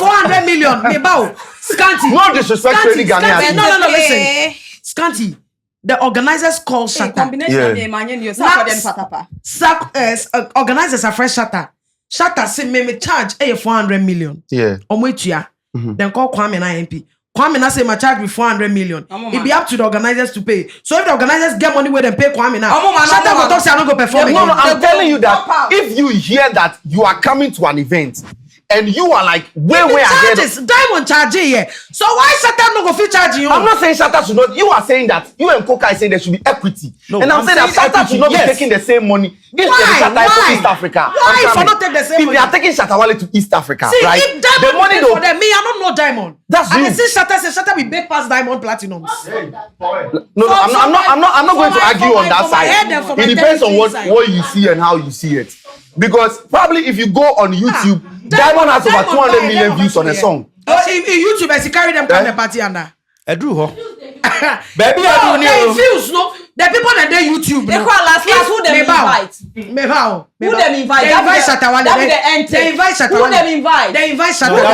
400 million, Mebao. Scanty. No disrespect to any Ghanaian. No, listen. Scanty, the organizers call Hey, Shatta. combination of the man and you Organizers are fresh Shatta. Shatta say me charge 400 million. Yeah. Then call Kwame na MP. Kwame na say my charge be 400 million. It be up to the organizers to pay. So if the organizers get money where they pay Kwame now, Shatta will talk say I don't go perform No, again. I'm telling you that if you hear that you are coming to an event and you are like way ahead. Charges, Diamond charge here. So why Shatta no go fit charge you? I'm not saying Shatta should not. You are saying that you and Coca is saying there should be equity. No, and I'm saying that Shatta should not be taking the same money. This is Shatta to East Africa. Why if I not take the same if money? they are taking Shatta Wale to East Africa, See, right? if Diamond the money pay for them, me, I don't know Diamond. That's and you. And see Shatta say Shatta be big past Diamond Platnumz. No, I'm not going to argue on that side. It depends on what you see and how you see it. Because probably if you go on YouTube, Diamond has over 200 million views on a song. In YouTube, as he carry them come the party under. I drew her. Baby, no, they views, no. The people that they YouTube. They call last who them invite? Who them invite? They invite Shatta Wale. They invite Shatta Wale. Who them invite? They invite Shatta No, Wale.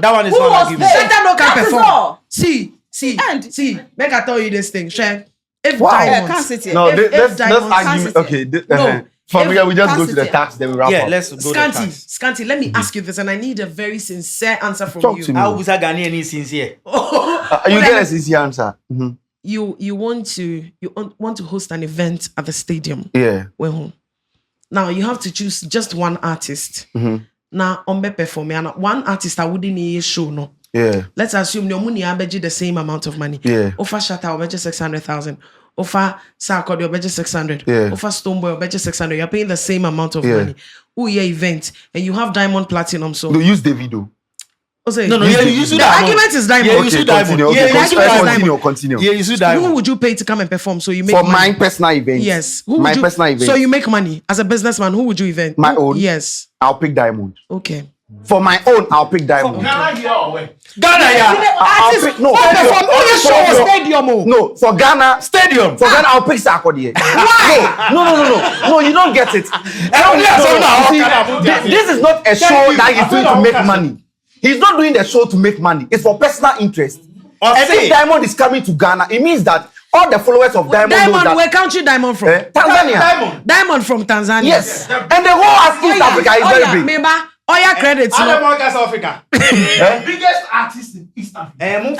that one is Who not was argument. paid? Shatta no can That is perform. all. See. Make I tell you this thing, Shay. If Diamonds, Can't sit here. No, If let's Diamond argue. can't Okay, No. from here we just Can't go to sit the here. tax, then we wrap Yeah, up. let's go to tax. Scanty, let me ask you this, and I need a very sincere answer from Talk you. to me. How was I Ghanaian sincere? You get a sincere answer. Mhm. You want to host an event at the stadium. Yeah. Well, now you have to choose just one artist. Now on be perform and one artist I wouldn't need show no. Yeah. Let's assume no money I the same amount of money. Yeah. Offer Shatta I 600,000. Offer Sarkodie I 600. Yeah. Offer Stoneboy I 600. You're paying the same amount of Yeah. money. Oh yeah, event and you have Diamond Platinum. So No, use Davido. No, yeah, you should the argument is Diamond. Yeah, you Okay, should continue. Diamond. Okay, Yeah, you should Diamond. continue. Yeah, you should Who Diamond. would you pay to come and perform so you make For money? my personal event. Yes. My personal event. So you make money as a businessman. Who would you event? My own? Yes. I'll pick Diamond. Okay. For my own, I'll pick Diamond. Ghana here or where? Ghana, yeah. I'll pick no. No, for Ghana Stadium. For Ghana, I'll pick Sarkodie. Why? No, you don't get it. This is not a show that he's doing to make money. He's not doing the show to make money. It's for personal interest. And if Diamond is coming to Ghana, it means that all the followers of Diamond know that Where country Diamond from? Tanzania. Diamond from Tanzania. Yes. And the whole East Africa is very big. Meba, Oya credits. Other No. Africa, South Africa. Biggest artist in East Africa. I want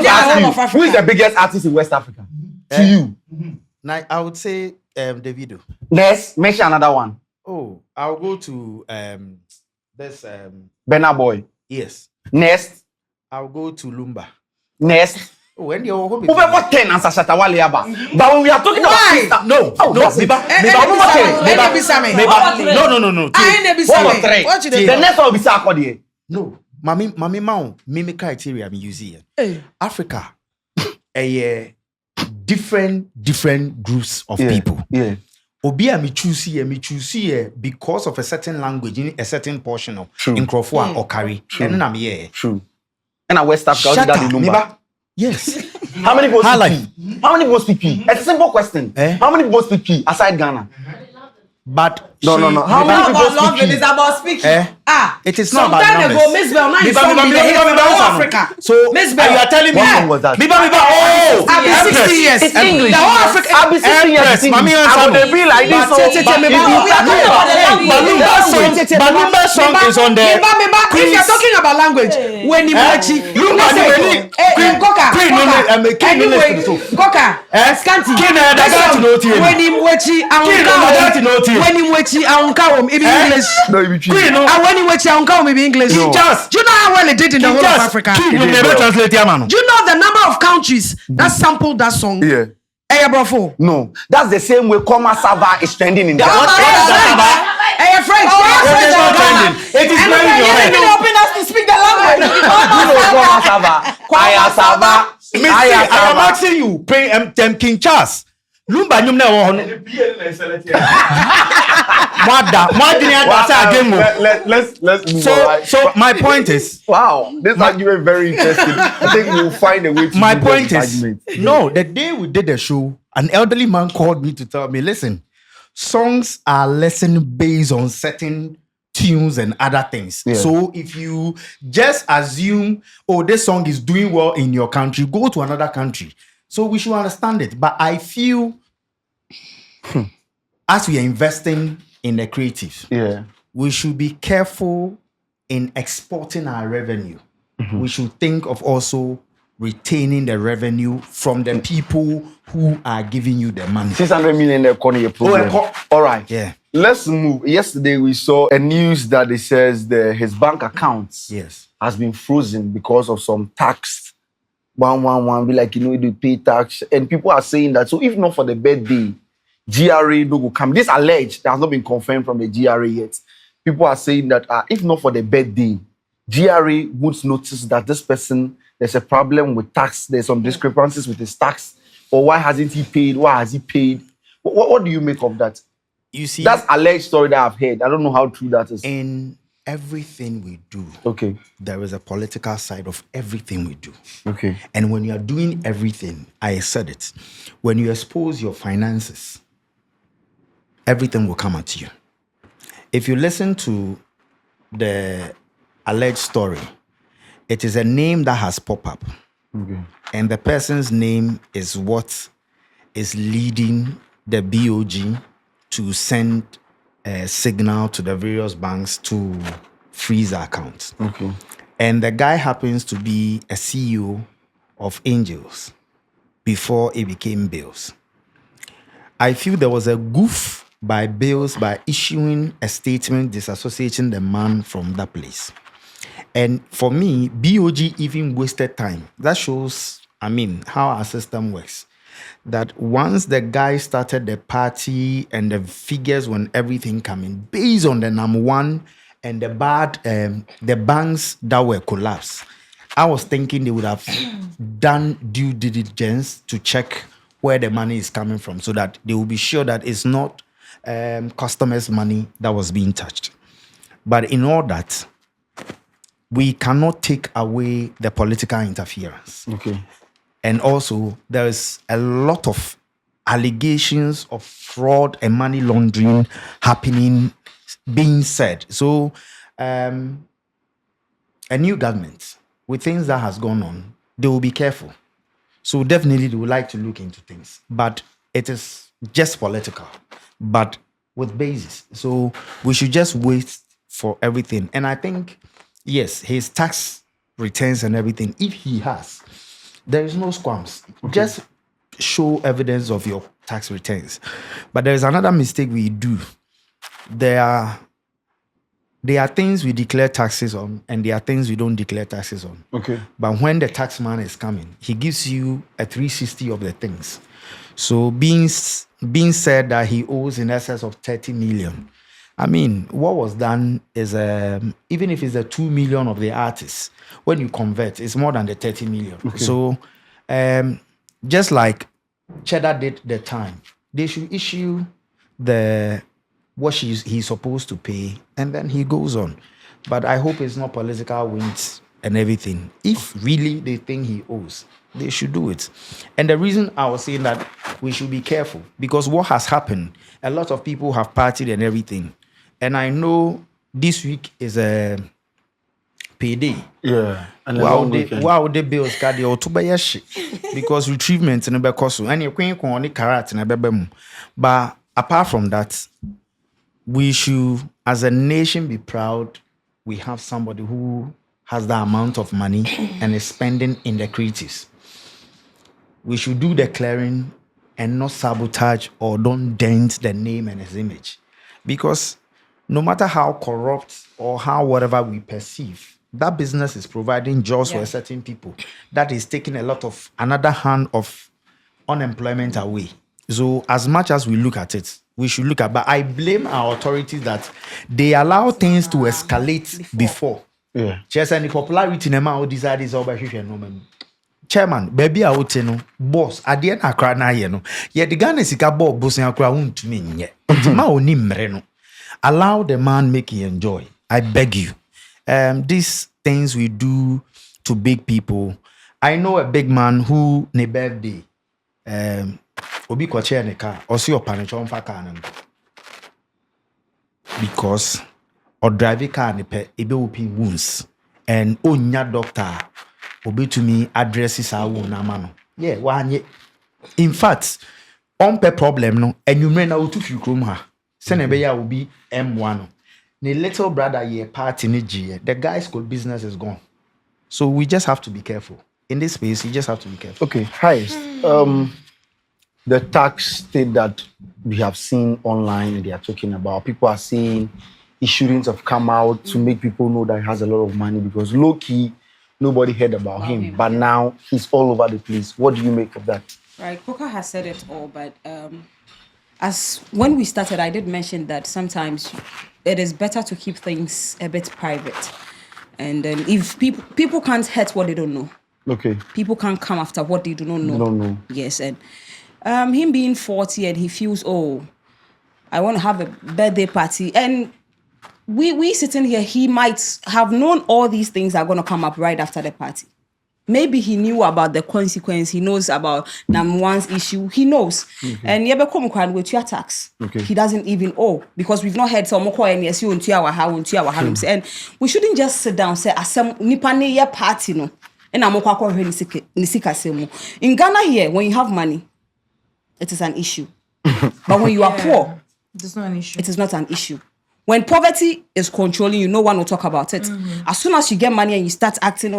to ask you, who is the biggest artist in West Africa? To you. Now, I would say Davido. Next, mention another one. Oh, I'll go to this Burna Boy. yes. Next. I'll go to Lumba. Next. Oh, when you're home. Who got 10 answer Shatta Wale aba? But when we are talking Why? about No, Oh, no, that's it. Biba, the next one will be Sarkodie. No, mami mao, mimi criteria me use here. Africa, different groups of people. Yeah. Obi a me choose here because of a certain language in a certain portion of in Crawford or carry. And na me here. True. And at West Africa, Shut that up, the number. Miba. Yes. How many people How speak like? P? How many people speak P? It's a simple question. How many people speak P aside Ghana? But No. How many people love it. speak It's P? about speaking. it is not Some about time numbers. ago, Miss Bell, now you Biba, saw Biba, me Biba, the Biba, hit Biba, from Biba, Africa. So Miss are Bell. you are telling me? What song was that? Biba, oh, I've been 60 years. It's English. The whole Africa. I'll be 60 years. Empress, in Mami English. and I would Samu. be like this. But- Balumba song is on the If you're talking about language, when you watch Lumba anyway, Coca, Scanty, when you watch when you watch English. No, you be true. And when you watch English, No. do you know how well it did in the whole of Africa? Do you know the number of countries that sampled that song? Yeah. Hey, bro, No. That's the same way Koma Sava is trending in Ghana. Hey, French. It is not trending. It is not in your head. Open us to speak the language. You know Koma Sava. Aya Sava. Missy, Aya I am Sava. asking you, pay them King Charles. Lumba nyum na wo hono. Let's move on. So my point is, Wow, this argument is very interesting. I think we'll find a way to my do this point is, argument. no, the day we did the show, an elderly man called me to tell me, listen, songs are lesson based on certain tunes and other things. Yeah. So if you just assume, oh, this song is doing well in your country, go to another country. So we should understand it. But I feel as we are investing in the creative, we should be careful in exporting our revenue. We should think of also retaining the revenue from the people who are giving you the money. 600 million economy problem. All right. Yeah. Let's move. Yesterday we saw a news that it says his bank accounts has been frozen because of some tax. 111 be like, you pay tax. And people are saying that, so if not for the birthday, GRA no go come. This alleged, that has not been confirmed from the GRA yet. People are saying that if not for the birthday, GRA would notice that this person, there's a problem with tax, there's some discrepancies with his tax, or why hasn't he paid? Why has he paid? What do you make of that? You see, that's alleged story that I've heard. I don't know how true that is. In everything we do, there is a political side of everything we do. Okay. And when you are doing everything, I said it, when you expose your finances, everything will come at you. If you listen to the alleged story, it is a name that has popped up. Okay. And the person's name is what is leading the BOG to send a signal to the various banks to freeze accounts. Okay. And the guy happens to be a CEO of Angels before it became Bills. I feel there was a goof by Bills by issuing a statement disassociating the man from that place. And for me, BOG even wasted time. That shows, how our system works. That once the guy started the party and the figures when everything coming, based on the number one and the bad, the banks that were collapsed, I was thinking they would have done due diligence to check where the money is coming from so that they will be sure that it's not customers' money that was being touched. But in all that, we cannot take away the political interference. Okay. And also, there is a lot of allegations of fraud and money laundering happening, being said. So, a new government, with things that has gone on, they will be careful. So definitely they would like to look into things. But it is just political, but with basis. So we should just wait for everything. And I think, yes, his tax returns and everything, if he has, there is no squams. Okay. Just show evidence of your tax returns. But there is another mistake we do. There are things we declare taxes on, and there are things we don't declare taxes on. Okay. But when the tax man is coming, he gives you a 360 of the things. So being said that he owes in excess of 30 million, what was done is, even if it's the 2 million of the artists, when you convert, it's more than the 30 million. Okay. So, just like Cheddar did the time, they should issue what he's supposed to pay, and then he goes on. But I hope it's not political wins and everything. If really they think he owes, they should do it. And the reason I was saying that we should be careful, because what has happened, a lot of people have partied and everything. And I know this week is a payday. Yeah. And wow, the bills got the otubayashi because retrievement in the cost and you're going on the carrot in a bebem. But apart from that, we should, as a nation, be proud we have somebody who has the amount of money and is spending in the creatives. We should do the clearing and not sabotage or don't dent the name and his image. Because no matter how corrupt or how whatever we perceive, that business is providing jobs for certain people. That is taking a lot of another hand of unemployment away. So as much as we look at it, we should look at, but I blame our authorities that they allow things to escalate before. Yeah. Just any popularity in the desire is over here. Chairman, baby, I would say no, boss. At the end, I cry now, Yet the Ghana is a boss, boss, and I cry to me. Yet, allow the man make you enjoy. I beg you. These things we do to big people. I know a big man who, ne birthday, obi kwa chair ne car, or see your panic on car, because or drive car ne pe ebe open wounds and onya doctor obe to me addresses our wound amano. Yeah, one in fact, on pe problem no and you may now to few room ha. Senebeya will be M1. The little brother ye party ni G. The guy's school business is gone. So we just have to be careful. In this space, you just have to be careful. Okay, highest. The tax state that we have seen online, they are talking about, people are saying he shouldn't have come out to make people know that he has a lot of money because low key, nobody heard about him. But now he's all over the place. What do you make of that? Right, Coca has said it all, but as when we started, I did mention that sometimes it is better to keep things a bit private. And then if people can't hurt what they don't know. Okay. People can't come after what they do not know. They don't know. Yes, and him being 40 and he feels, oh, I want to have a birthday party. And we sitting here, he might have known all these things are going to come up right after the party. Maybe he knew about the consequence. He knows about number one's issue. He knows. Mm-hmm. And you come with your tax. Okay. He doesn't even owe because we've not heard some more and and we shouldn't just sit down and say, "Nipane party no." In Ghana here, when you have money, it is an issue. But when you are poor, it is not an issue. It is not an issue. When poverty is controlling you, no one will talk about it. Mm-hmm. As soon as you get money and you start acting,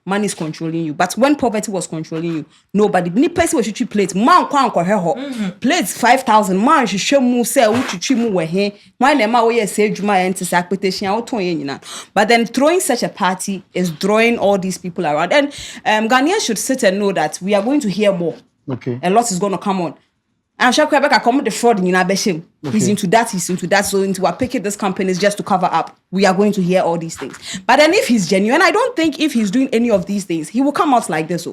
money is controlling you. But when poverty was controlling you, nobody. Ni person will shoot plates. Man plates 5,000. Man should show mu say uchi mu wehe. Man nema we say juma enti expectation auto yenina. But then throwing such a party is drawing all these people around. And Ghanaians should sit and know that we are going to hear more. Okay. A lot is going to come on. I'm sure Quebec come with the fraud in Abeshim. Okay. He's into that. So into our picking this companies just to cover up. We are going to hear all these things. But then if he's genuine, I don't think if he's doing any of these things, he will come out like this.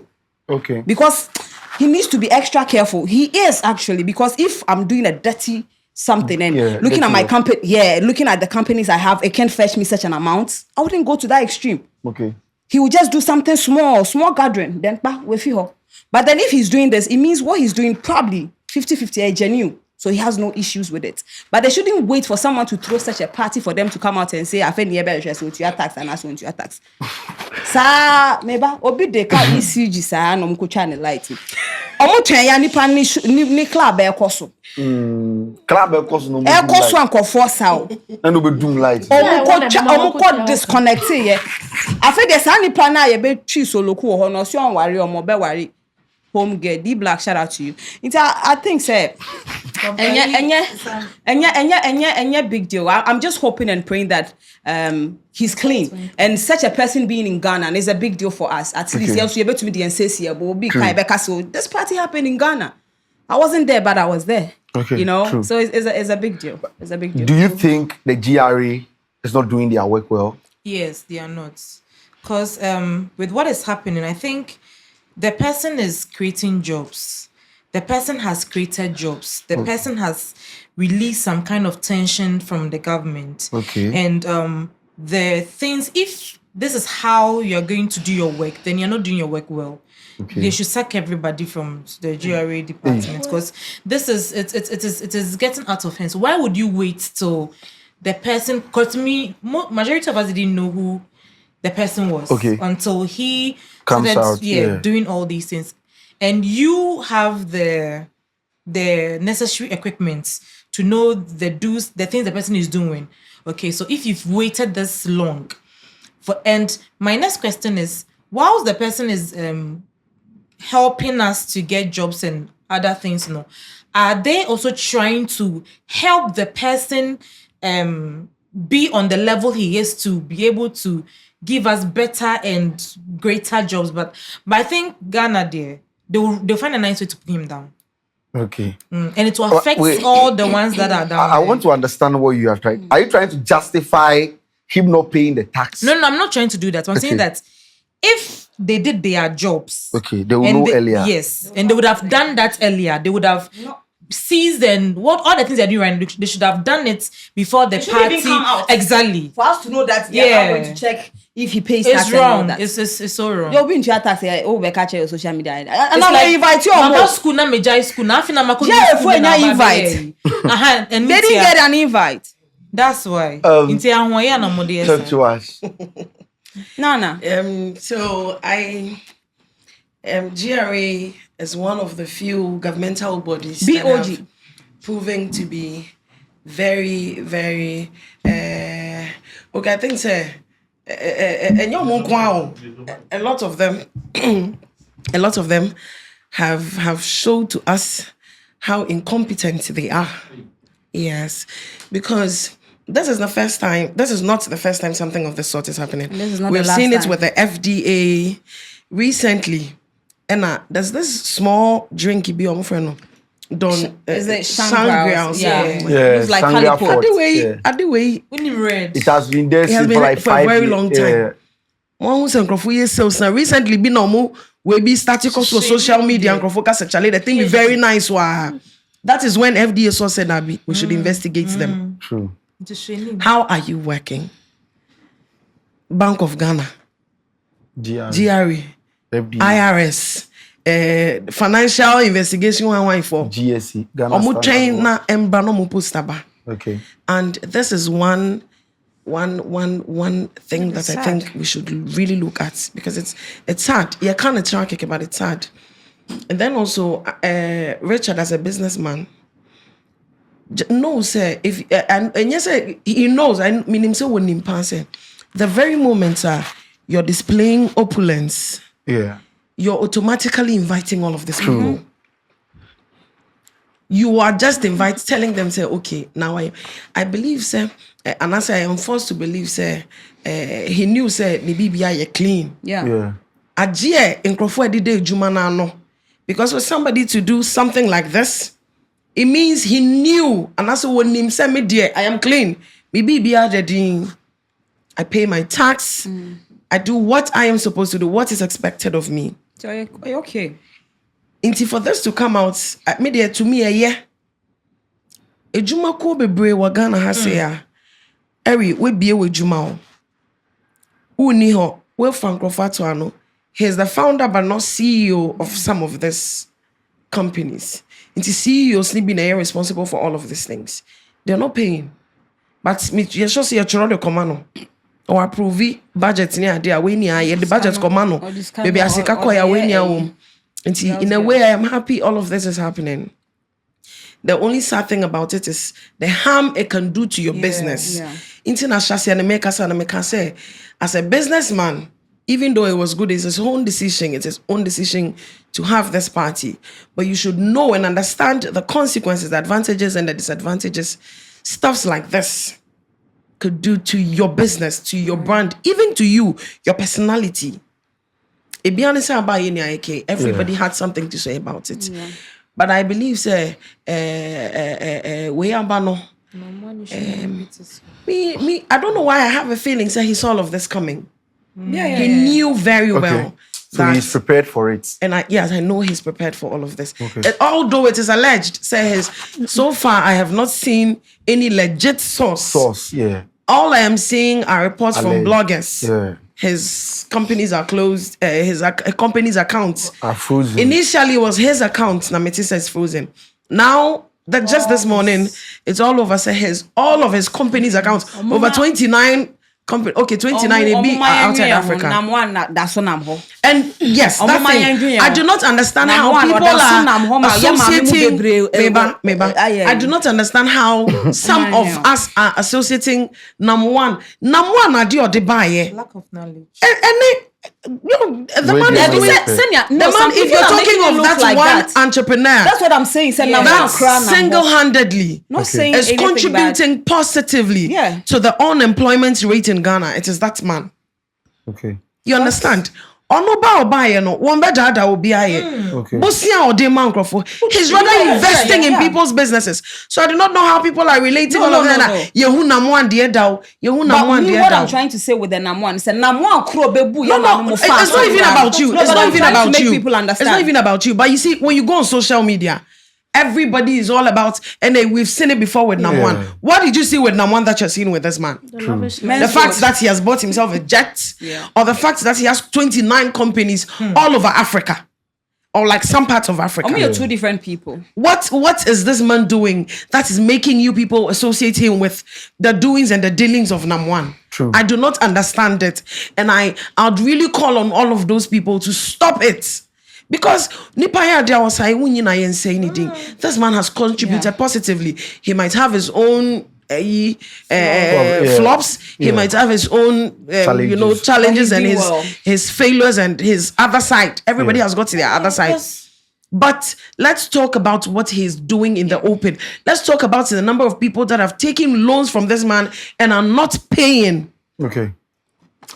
Okay. Because he needs to be extra careful. He is actually, because if I'm doing a dirty something and looking at my company, looking at the companies I have, it can't fetch me such an amount. I wouldn't go to that extreme. Okay. He will just do something small gathering. Then we feel. But then if he's doing this, it means what he's doing probably 50-50 genuine. So he has no issues with it. But they shouldn't wait for someone to throw such a party for them to come out and say, I feel nearby to your tax and I want your tax. Sa meba obi de ka ECG sa no mko ne light. Omo twen ya nipa ni club e koso. Club e koso no. E koso ankofo sa o. Na no be doom light. Omo ko disconnect ye. Afa de sa nipa na ye be twi soloku ho no so onware omo be ware. Home girl, D Black, shout out to you. I think say and big deal. I'm just hoping and praying that he's clean. And such a person being in Ghana is a big deal for us. At least you're able to meet the NCC, but be so this party happened in Ghana. I wasn't there, but I was there. Okay, you know, so it's a big deal. It's a big deal. Do you think the GRA is not doing their work well? Yes, they are not. Because with what is happening, I think the person is creating jobs. The person has created jobs. The person has released some kind of tension from the government. Okay. And the things, if this is how you're going to do your work, then you're not doing your work well. Okay. They should sack everybody from the GRA department because this is it is getting out of hands. Why would you wait till the person? Because to me, majority of us didn't know who the person was until he comes out, doing all these things, and you have the necessary equipment to know the things the person is doing. Okay, so if you've waited this long, and my next question is, whilst the person is helping us to get jobs and other things, are they also trying to help the person be on the level he is to be able to give us better and greater jobs? But I think Ghana they'll find a nice way to put him down. Okay. And it will affect all the ones that are down. I want to understand what you are trying. Are you trying to justify him not paying the tax? No, I'm not trying to do that. I'm saying that if they did their jobs, they will know earlier. Yes, and they would have done that earlier. They would have seized and all the things they're doing right now. They should have done it before the party. Exactly. For us to know that they are going to check if he pays tax. It's wrong. It's so wrong. You'll be in your tax. We catch your social media. And I'm like, invite you. Mama school na major school na. Invite. And they didn't get an invite. That's why. Inti ahwaya na mo dey. Talk to us. Nana. So GRA is one of the few governmental bodies that have proven to be very, very okay. I think a lot of them have showed to us how incompetent they are. Yes, because this is not the first time something of this sort is happening. We've seen it with the FDA recently. And there's this small drink be on friend. Is it Sangria? Yeah. It's like Sangria at the way, red. It has been there for like for 5 a very years. long time. One who's on sales now recently been normal will be static for social media and focus actually the thing be very nice. That is when FDA saw said that we should investigate them. True. How are you working? Bank of Ghana, GRA, FD. IRS, financial investigation for GSC. Ghana train na embra no mo postaba. Okay. And this is one thing that I think we should really look at because it's sad. You can't track it, but it's sad. And then also, Richard as a businessman knows if and yes, he knows. I mean, him say when him pass the very moment you're displaying opulence, you're automatically inviting all of these people. You are just telling them, say, okay, now I believe, sir, and I say I am forced to believe, sir, he knew, sir, maybe be clean. Yeah. Ajie in Crawford did Jumana no. Because for somebody to do something like this, it means he knew. And that's when him said me, dear, I am clean. Maybe be I pay my tax. I do what I am supposed to do, what is expected of me. So are you okay? Until for this to come out, media to me a year. A Juma ko bebre wa Ghana ha say ya. Eri we bie we Juma. Who ni ho? We Frank Rofato ano. He's the founder but not CEO of some of these companies. Into CEOs need be responsible for all of these things. They're not paying. But you should see a churro commando. Or approve budget near there when the budget commando. Maybe I say kakoya when you in a way I am happy all of this is happening. The only sad thing about it is the harm it can do to your business. Say, as a businessman, even though it was good, it's his own decision. It's his own decision to have this party. But you should know and understand the consequences, the advantages and the disadvantages. Stuffs like this could do to your business, to your brand, even to you, your personality. Everybody had something to say about it. Yeah. But I believe, say, we are bano. I don't know why I have a feeling, say, he saw all of this coming. He knew very well. So he's prepared for it. And I know he's prepared for all of this. Okay. Although it is alleged, says, so far I have not seen any legit source. All I am seeing are reports from bloggers. Yeah. His companies are closed. His company's accounts are frozen. Initially, it was his account. Nameti says frozen. Now, that just this morning, it's all over. All of his company's accounts, over 29 company. Okay, 29 in be outside Africa. And yes, that thing. I do not understand how people are associating. I do not understand how some of us are associating Nam1. Nam1 are the buyer. Lack of knowledge. The man, if you're talking of that like one entrepreneur, that's what I'm saying. That's single-handedly is contributing positively to the unemployment rate in Ghana. It is that man. Okay. You understand? One better will be he's rather investing in people's businesses. So I do not know how people are relating all of that. What I'm trying to say with the Nam1 is that Nam1 it's not even about you. It's not even about you. It's not even about you. But you see, when you go on social media, everybody is all about, and we've seen it before with Nam1. What did you see with Nam1 that you're seeing with this man? The fact that he has bought himself a jet, or the fact that he has 29 companies all over Africa. or like some parts of Africa. We are two different people. What is this man doing that is making you people associate him with the doings and the dealings of Nam1? True. I do not understand it. And I'd really call on all of those people to stop it. Because Nipaya Dia was saying anything. This man has contributed positively. He might have his own flops. He might have his own challenges and his failures and his other side. Everybody has got to their other side. Yes. But let's talk about what he's doing in the open. Let's talk about the number of people that have taken loans from this man and are not paying. Okay.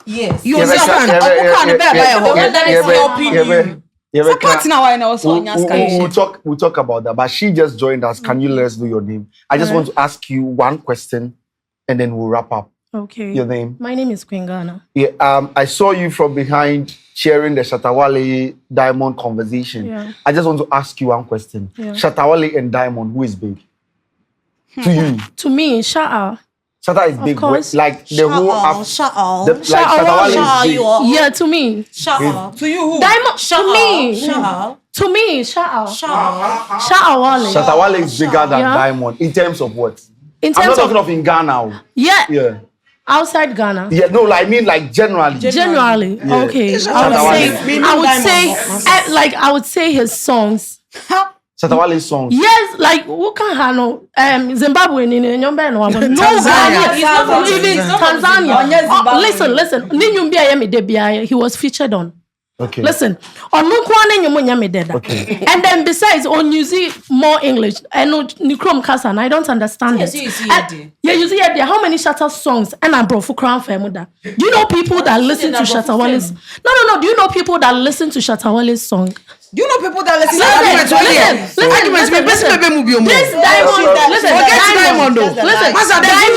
Yes. You understand? We'll talk about that. But she just joined us. Can you let us know your name? I just want to ask you one question, and then we'll wrap up. Okay. Your name? My name is Queen Ghana. Yeah. I saw you from behind sharing the Shatta Wale Diamond conversation. Yeah. I just want to ask you one question. Yeah. Shatta Wale and Diamond, who is big? To you? To me, Shatta. Shatta is big. Course. Like the whole Shatta. Yeah, to me. Shatta. To you, who? Diamond. To me. Shatta. To me, Shatta. Shatta Wale. Shatta Wale is bigger than Diamond in terms of what? In I'm terms not talking of in Ghana. Yeah. Outside Ghana. Yeah, no, I mean like generally. Generally. Yeah. Okay. I would say his songs. Shatta Wale's songs. Yes, like who can handle Zimbabwe in Nyombe no Tanzania. Listen. He was featured on. Okay. Listen, and then besides, on you see more English. I know Nikrom Kasan. I don't understand it. Yeah, you see there. How many Shatta songs? And I'm bro for Crown Femuda. Do you know people that listen to Shatta Wale's? No. Do you know people that listen to Shatta Wale's song? Do you know people that listen to This Diamond. Listen,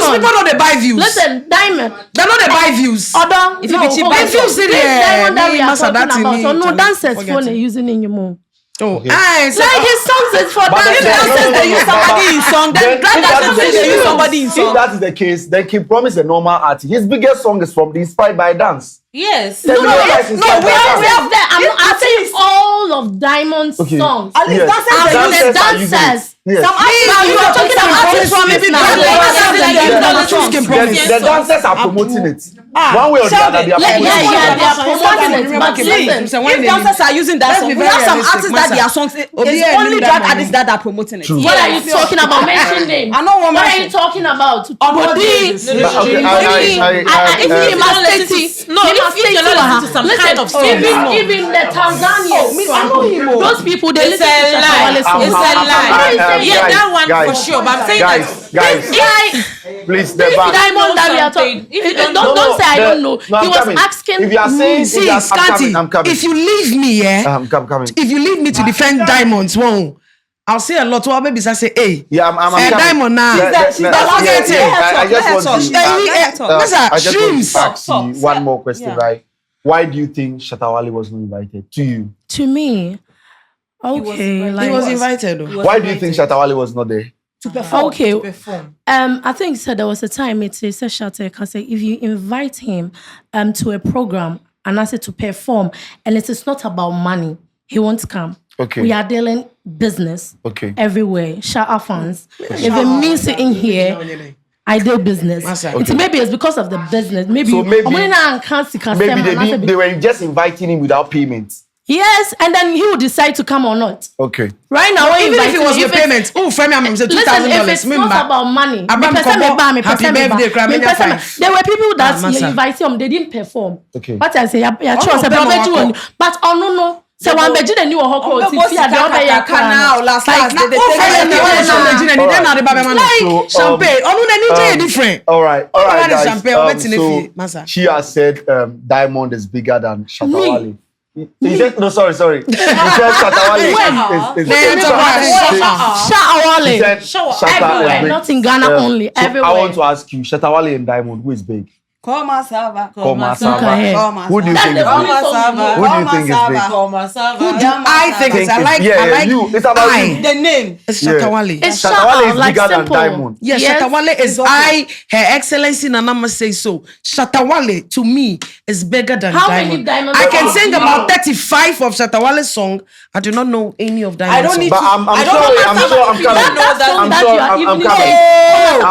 people don't buy views. Listen, Diamond. They don't buy views. If you Diamond that we are talking about, or no dancers phone using in your mom. Oh, like his songs is for dancers. They use somebody in song. Then they use somebody in song. If that is the case, then King Promise a normal artist. His biggest song is from the Inspired by Dance. Yes. We have that. I'm saying all of Diamond's songs. At least dancers. Yes. You are talking about artist promise now. The dancers are promoting it. One way or the other, they are promoting it. They are promoting it. But listen, if dancers are using that song, we have some artists that their songs it's only drag artists that are promoting it. What are you talking about? Mention names. What are you talking about? Even the Tanzanians, those people, they listen to Shatta Wale. It's a lie. Yeah, that one for sure. But I'm saying guys, please, the Diamond that we are talking. Don't say I don't know. He was asking. If you are saying, I'm coming. If you leave me, I'm coming. If you leave me to defend Diamonds, I'll say a lot. Well, maybe I say, hey, I'm Diamond now. I just want to ask you one more question, right? Why do you think Shatta Wale was not invited to you? To me, okay, he was invited. Why do you think Shatta Wale was not there? To perform. Okay. To perform. I think there was a time it said Shatta can say if you invite him to a program and ask it to perform and it is not about money, he won't come. Okay. We are dealing business. Okay. Everywhere. Shatta fans. If it means it in here, I do business. Okay. Maybe it's because of the business. Maybe they were just inviting him without payment. Yes, and then he will decide to come or not. Okay. Right now, even if it was with payment, $2,000. Listen, if it's not about money, happy birthday, there were people that you invited them, they didn't perform. Okay. But I say, but no. So one beji the new hoko TV I don't pay your canal last different. All right, guys. She has said Diamond is bigger than Shatta Wale. He said no, sorry. He said Shatta Wale is Shatta Wale. He said Shatta everywhere, not in Ghana only. Everywhere. I want to ask you, Shatta Wale and Diamond, who is big? Koma Sava. Koma Look ahead. Sava. Who do you That's think the is only big? song you know. Who do you think is big? Who do I think is? I like. you. It's about I. you. The name. It's Shatta Wale. It's Shatta Wale is like bigger than simple. Diamond. Yes, Shatta Wale is Her Excellency Nanama say so. Shatta Wale to me is bigger than How many Diamond. Diamond I can songs sing do you about know? 35 of Shatta Wale's song. I do not know any of Diamond's I don't need songs. But I'm I don't sure know I'm that sure I'm You don't coming. know that song I'm that sure you are I'm even coming. saying.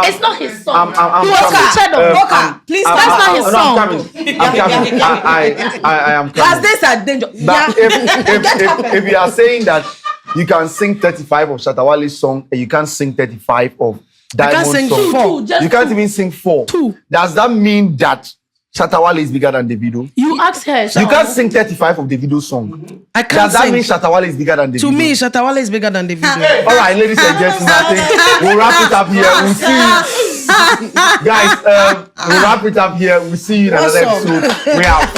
It's not his song. I'm He was coming. featured on. Boka, please. That's not his No, song. I'm coming. I am As coming. this are dangerous. But if you are saying that you can sing 35 of Shatta Wale's song and you can't sing 35 of Diamond's sing song, four. Just you can't two. even sing 4. Two. Does that mean that Shatta Wale is bigger than Davido? You asked her. You can't sing 35 of Davido's song. I can't Does that sing. mean Shatta Wale is bigger than Davido? To me, Shatta Wale is bigger than Davido. All right, ladies and gentlemen, I think we'll wrap it up here. We'll see you. Guys, we'll wrap it up here. We'll see you in another Awesome. episode. We out.